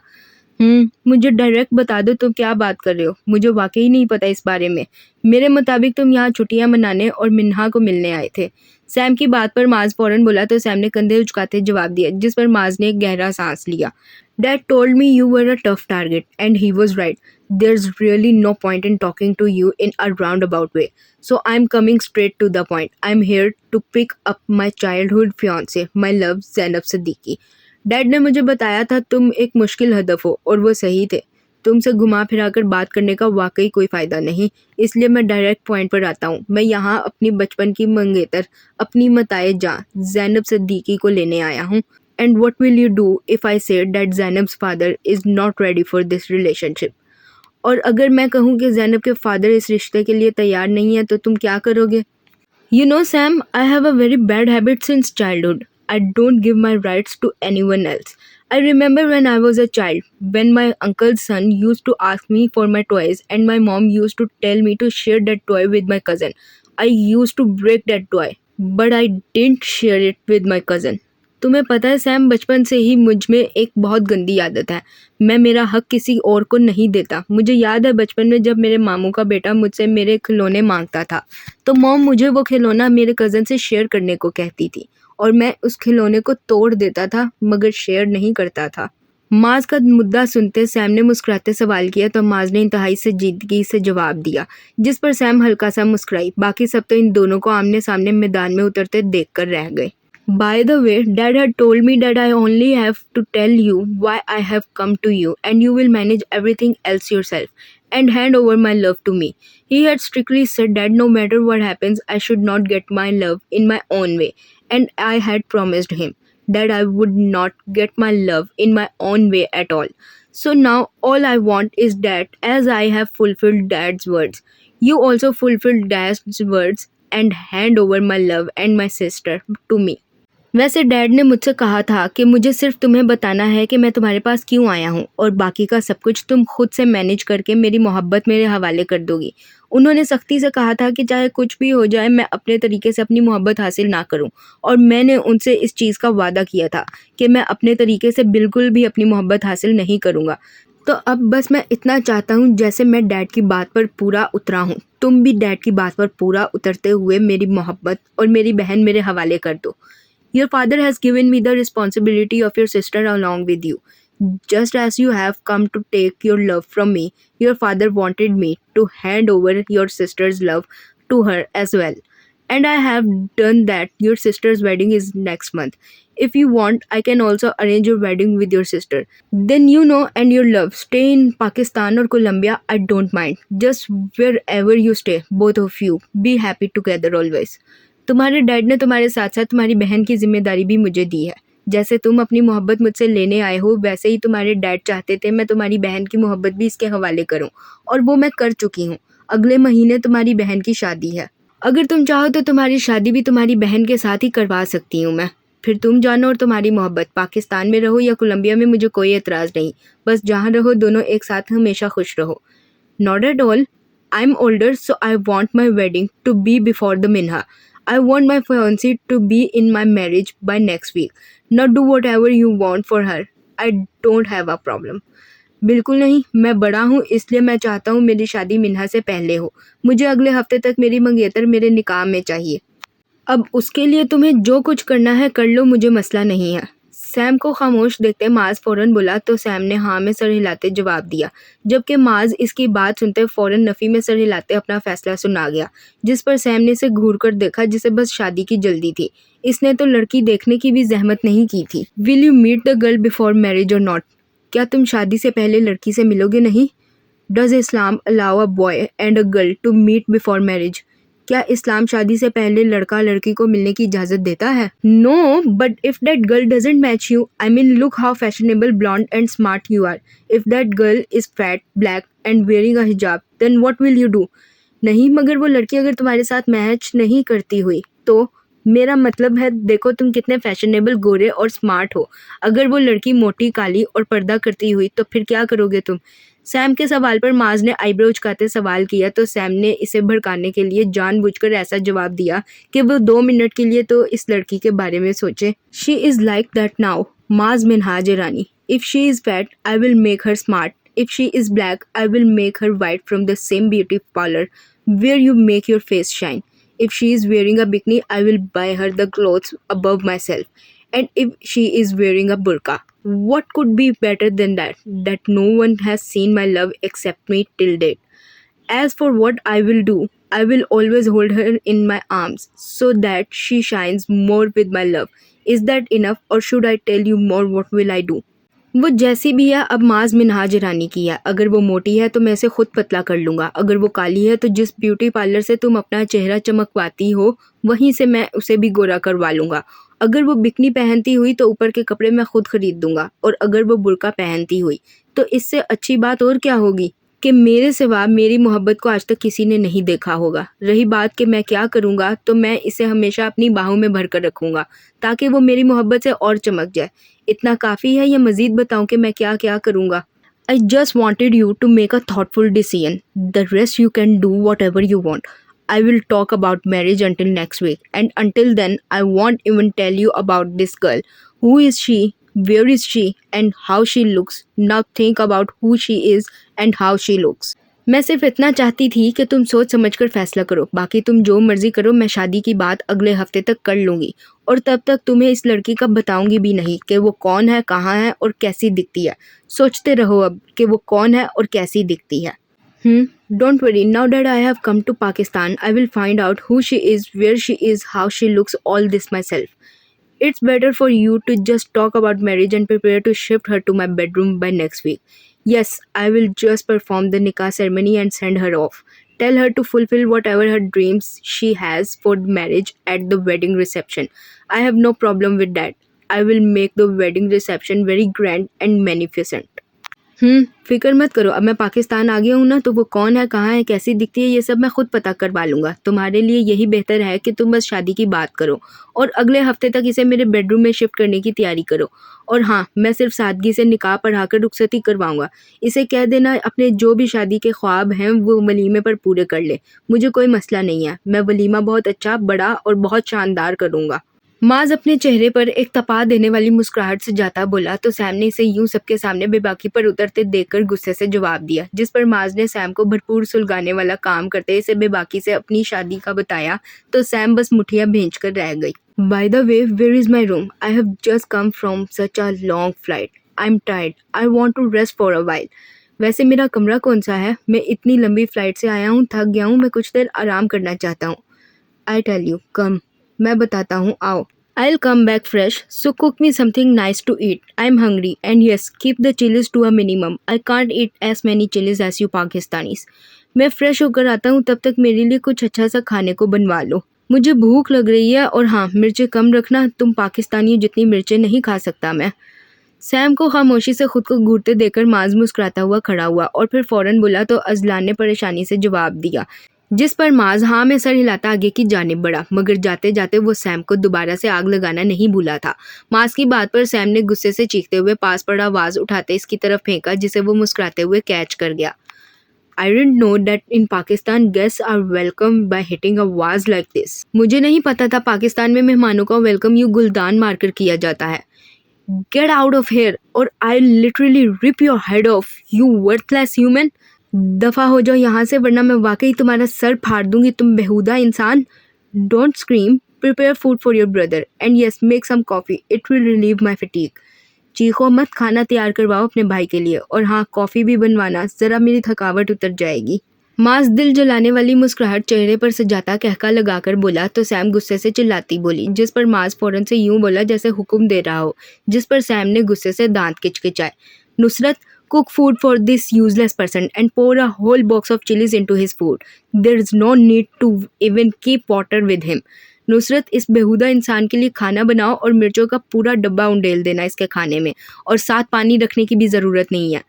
मुझे डायरेक्ट बता दो तुम क्या बात कर रहे हो, मुझे वाकई नहीं पता इस बारे में। मेरे मुताबिक तुम यहाँ छुट्टियाँ मनाने और मिन्हा को मिलने आए थे। सैम की बात पर माज़ फ़ौरन बोला तो सैम ने कंधे उचकाते जवाब दिया, जिस पर माज़ ने एक गहरा सांस लिया। Dad told me you were a tough target, and he was right. There's really no point in talking to you in a roundabout way. So I'm coming straight to the point. I'm here to pick up my childhood fiance, my love, Zainab Siddiqui. Dad ने मुझे बताया था तुम एक मुश्किल हदफ हो और वो सही थे। तुमसे घुमा फिराकर बात करने का वाकई कोई फ़ायदा नहीं, इसलिए मैं डायरेक्ट पॉइंट पर आता हूँ। मैं यहाँ अपनी बचपन की मंगेतर, अपनी मताए जाँ ज़ैनब सिद्दीकी को लेने आया हूँ। And what will you do if I say that Zainab's father is not ready for this relationship? और अगर मैं कहूँ कि ज़ैनब के फादर इस रिश्ते के लिए तैयार नहीं है तो तुम क्या करोगे? You know, Sam, I have a very bad habit since childhood. I don't give my rights to anyone else. I remember when I was a child, when my uncle's son used to ask me for my toys, and my mom used to tell me to share that toy with my cousin. I used to break that toy, but I didn't share it with my cousin. तुम्हें पता है Sam, बचपन से ही मुझ में एक बहुत गंदी आदत है। मैं मेरा हक किसी और को नहीं देता। मुझे याद है बचपन में जब मेरे मामू का बेटा मुझसे मेरे खिलौने मांगता था, तो मॉम मुझे वो खिलौना मेरे कज़न से शेयर करने को कहती थी और मैं उस खिलौने को तोड़ देता था मगर शेयर नहीं करता था। माज का मुद्दा सुनते सैम ने मुस्कुराते सवाल किया तो माज ने इंतहाई संजीदगी से जवाब दिया, जिस पर सैम हल्का सा मुस्कुराई। बाकी सब तो इन दोनों को आमने सामने मैदान में उतरते देखकर रह गए। By the way, Dad had told me that I only have to tell you why I have come to you, and you will manage everything else yourself and hand over my love to me. He had strictly said that no matter what happens, I should not get my love in my own way, and I had promised him that I would not get my love in my own way at all. So now all I want is that as I have fulfilled Dad's words, you also fulfill Dad's words and hand over my love and my sister to me. वैसे dad ने मुझसे कहा था कि मुझे सिर्फ तुम्हें बताना है कि मैं तुम्हारे पास क्यों आया हूँ और बाकी का सब कुछ तुम खुद से मैनेज करके मेरी मोहब्बत मेरे हवाले कर दोगी। उन्होंने सख्ती से कहा था कि चाहे कुछ भी हो जाए मैं अपने तरीके से अपनी मोहब्बत हासिल ना करूँ, और मैंने उनसे इस चीज़ का वादा किया था कि मैं अपने तरीके से बिल्कुल भी अपनी मोहब्बत हासिल नहीं करूँगा। तो अब बस मैं इतना चाहता हूँ, जैसे मैं डैड की बात पर पूरा उतरा हूँ, तुम भी डैड की बात पर पूरा उतरते हुए मेरी मोहब्बत और मेरी बहन मेरे हवाले कर दो। Your father has given me the responsibility of your sister along with you. Just as you have come to take your love from me, your father wanted me to hand over your sister's love to her as well. And I have done that. Your sister's wedding is next month. If you want, I can also arrange your wedding with your sister. Then you know and your love. Stay in Pakistan or Colombia, I don't mind. Just wherever you stay, both of you. Be happy together always. तुम्हारे dad ने तुम्हारे साथ साथ तुम्हारी बहन की जिम्मेदारी भी मुझे दी है। जैसे तुम अपनी मोहब्बत मुझसे लेने आए हो, वैसे ही तुम्हारे डैड चाहते थे मैं तुम्हारी बहन की मोहब्बत भी इसके हवाले करूं, और वो मैं कर चुकी हूं। अगले महीने तुम्हारी बहन की शादी है। अगर तुम चाहो तो तुम्हारी शादी भी तुम्हारी बहन के साथ ही करवा सकती हूँ मैं। फिर तुम जानो और तुम्हारी मोहब्बत, पाकिस्तान में रहो या कोलंबिया में, मुझे कोई एतराज़ नहीं। बस जहाँ रहो दोनों एक साथ हमेशा खुश रहो। Not at all. I am older so I want my wedding to be before the Minha. I want my fiancée to be in my marriage by next week. Now do whatever you want for her. I don't have a problem. बिल्कुल नहीं, मैं बड़ा हूँ इसलिए मैं चाहता हूँ मेरी शादी मिन्हा से पहले हो। मुझे अगले हफ्ते तक मेरी मंगेतर मेरे निकाह में चाहिए। अब उसके लिए तुम्हें जो कुछ करना है कर लो, मुझे मसला नहीं है। सैम को खामोश देखते माज फ़ौरन बोला तो सैम ने हाँ में सर हिलाते जवाब दिया, जबकि माज इसकी बात सुनते फ़ौरन नफ़ी में सर हिलाते अपना फ़ैसला सुना गया, जिस पर सैम ने इसे घूर कर देखा जिसे बस शादी की जल्दी थी। इसने तो लड़की देखने की भी जहमत नहीं की थी। Will you meet the girl before marriage or not? क्या तुम शादी से पहले लड़की से मिलोगे नहीं? Does Islam allow a boy and a girl to meet before marriage? क्या इस्लाम शादी से पहले लड़का लड़की को मिलने की इजाज़त देता है? No, but if that girl doesn't match you, I mean look how fashionable, blonde and smart you are. If that girl is fat, black and wearing a hijab, then what will you do? नहीं, मगर वो लड़की अगर तुम्हारे साथ match नहीं करती हुई तो? मेरा मतलब है देखो तुम कितने फैशनेबल, गोरे और स्मार्ट हो। अगर वो लड़की मोटी, काली और पर्दा करती हुई तो फिर क्या करोगे तुम? सैम के सवाल पर माज ने आईब्रो उचकाते सवाल किया तो सैम ने इसे भड़काने के लिए जानबूझकर ऐसा जवाब दिया कि वो 2 मिनट के लिए तो इस लड़की के बारे में सोचे। She is like that now, Maaz Minhaj Rani. If she is fat, I will make her smart. If she is black, I will make her white from the same beauty parlor where you make your face shine. If she is wearing a bikini, I will buy her the clothes above myself. And if she is wearing a burqa, What could be better than that? That no one has seen my love except me till date. As for what I will do, I will always hold her in my arms so that she shines more with my love. Is that enough, or should I tell you more? What will I do? वो जैसी भी है अब माज मिन्हाज रानी की है। अगर वो मोटी है तो मैं इसे खुद पतला कर लूँगा। अगर वो काली है तो जिस ब्यूटी पार्लर से तुम अपना चेहरा चमकवाती हो वहीं से मैं उसे भी गोरा करवा लूँगा। अगर वो बिकनी पहनती हुई तो ऊपर के कपड़े मैं खुद खरीद दूँगा, और अगर वो बुर्का पहनती हुई तो इससे अच्छी बात और क्या होगी कि मेरे सिवा मेरी मोहब्बत को आज तक किसी ने नहीं देखा होगा। रही बात कि मैं क्या करूँगा, तो मैं इसे हमेशा अपनी बाहों में भर कर रखूँगा ताकि वो मेरी मोहब्बत से और चमक जाए। इतना काफ़ी है या मज़ीद बताऊँ कि मैं क्या-क्या करूँगा? I just wanted you to make a thoughtful decision. The rest you can do whatever you want. I will talk about marriage until next week, and until then, I won't even tell you about this girl. Who is she? Where is she? And how she looks. Now think about who she is and how she looks. मैं सिर्फ इतना चाहती थी कि तुम सोच समझ कर फैसला करो। बाकी तुम जो मर्जी करो, मैं शादी की बात अगले हफ्ते तक कर लूँगी, और तब तक तुम्हें इस लड़की का बताऊँगी भी नहीं कि वो कौन है, कहाँ है और कैसी दिखती है। सोचते रहो अब कि वो कौन है और कैसी दिखती है। Don't worry, now that I have come to Pakistan, I will find out who she is, where she is, how she looks, all this myself. It's better for you to just talk about marriage and prepare to shift her to my bedroom by next week. Yes, I will just perform the nikah ceremony and send her off. Tell her to fulfill whatever her dreams she has for marriage at the wedding reception. I have no problem with that. I will make the wedding reception very grand and magnificent. फ़िक्र मत करो, अब मैं पाकिस्तान आ गया हूँ ना, तो वो कौन है, कहाँ है, कैसी दिखती है, ये सब मैं खुद पता करवा लूँगा। तुम्हारे लिए यही बेहतर है कि तुम बस शादी की बात करो और अगले हफ्ते तक इसे मेरे बेडरूम में शिफ्ट करने की तैयारी करो। और हाँ, मैं सिर्फ सादगी से निकाह पढ़ाकर रुखसती करवाऊँगा। इसे कह देना अपने जो भी शादी के ख्वाब हैं वो वलीमे पर पूरे कर ले। मुझे कोई मसला नहीं है, मैं वलीमा बहुत अच्छा, बड़ा और बहुत शानदार करूँगा। माज अपने चेहरे पर एक तपा देने वाली मुस्कुराहट से जाता बोला तो सैम ने इसे यूं सबके सामने बेबाकी पर उतरते देखकर गुस्से से जवाब दिया, जिस पर माज ने सैम को भरपूर सुलगाने वाला काम करते इसे बेबाकी से अपनी शादी का बताया तो सैम बस मुठियां भींच कर रह गई। By the way, where is my room? I have just come from such a long flight. I am tired. I want to rest for a while. वैसे मेरा कमरा कौन सा है? मैं इतनी लंबी फ्लाइट से आया हूँ, थक गया हूँ, मैं कुछ देर आराम करना चाहता हूँ। आई टेल यू, कम। मैं बताता हूँ, आओ। I'll come back fresh, so cook me something nice to eat. I'm hungry, and yes, keep the chilies to a minimum. I can't eat as many chilies as you Pakistanis. मैं fresh होकर आता हूँ, तब तक मेरे लिए कुछ अच्छा सा खाने को बनवा लो। मुझे भूख लग रही है, और हाँ, मिर्चें कम रखना, तुम पाकिस्तानियों जितनी मिर्चें नहीं खा सकता मैं। सैम को खामोशी से खुद को घूरते देखकर माज मुस्कुराता हुआ खड़ा हुआ और फिर फौरन बोला तो अजलान ने परेशानी से जवाब दिया, जिस पर माज हाँ में सर हिलाता आगे की जानिब बढ़ा, मगर जाते जाते वो सैम को दोबारा से आग लगाना नहीं भूला था। माज की बात पर सैम ने गुस्से से चीखते हुए पास पड़ा आवाज उठाते इसकी तरफ फेंका, जिसे वो मुस्कुराते हुए कैच कर गया। I didn't know that in Pakistan guests are welcomed by hitting a vase like this. मुझे नहीं पता था पाकिस्तान में मेहमानों का वेलकम यूं गुलदान मारकर किया जाता है। Get out of here or I'll literally rip your head off, you worthless human. दफ़ा हो जाओ यहाँ से, वरना मैं वाकई तुम्हारा सर फाड़ दूंगी, तुम बेहुदा इंसान। Don't scream. Prepare food for your brother. And yes, make some coffee. It will relieve my fatigue. चीखो मत, खाना तैयार करवाओ अपने भाई के लिए, और हाँ, कॉफ़ी भी बनवाना, ज़रा मेरी थकावट उतर जाएगी। माज दिल जलाने वाली मुस्कुराहट चेहरे पर सजाता कहका लगाकर बोला तो सैम गुस्से से चिल्लाती बोली, जिस पर माज फौरन से यूं बोला जैसे हुक्म दे रहा हो, जिस पर सैम ने गुस्से से दांत किचकिचाए। Nusrat, cook food for this useless person and pour a whole box of chilies into his food. There is no need to even keep water with him. Nusrat, इस बेहुदा इंसान के लिए खाना बनाओ और मिर्चों का पूरा डब्बा उंडेल देना इसके खाने में, और साथ पानी रखने की भी ज़रूरत नहीं है।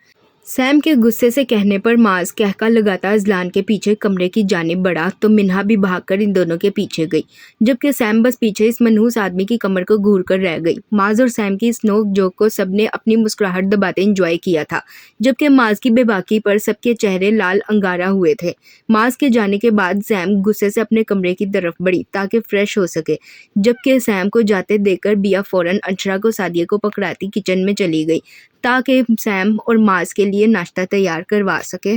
सैम के गुस्से से कहने पर माज कहका लगाता अजलान के पीछे कमरे की जानिब बढ़ा तो मिन्हा भी भागकर इन दोनों के पीछे गई, जबकि सैम बस पीछे इस मनहूस आदमी की कमर को घूर कर रह गई। माज और सैम की इस नोक जोक को सबने अपनी मुस्कुराहट दबाते एंजॉय किया था, जबकि माज की बेबाकी पर सबके चेहरे लाल अंगारा हुए थे। माज के जाने के बाद सैम गुस्से से अपने कमरे की तरफ बढ़ी ताकि फ्रेश हो सके, जबकि सैम को जाते देखकर बिया फौरन अंशरा को सादिया को पकड़ाती किचन में चली गई ताकि सैम और माज के लिए नाश्ता तैयार करवा सके।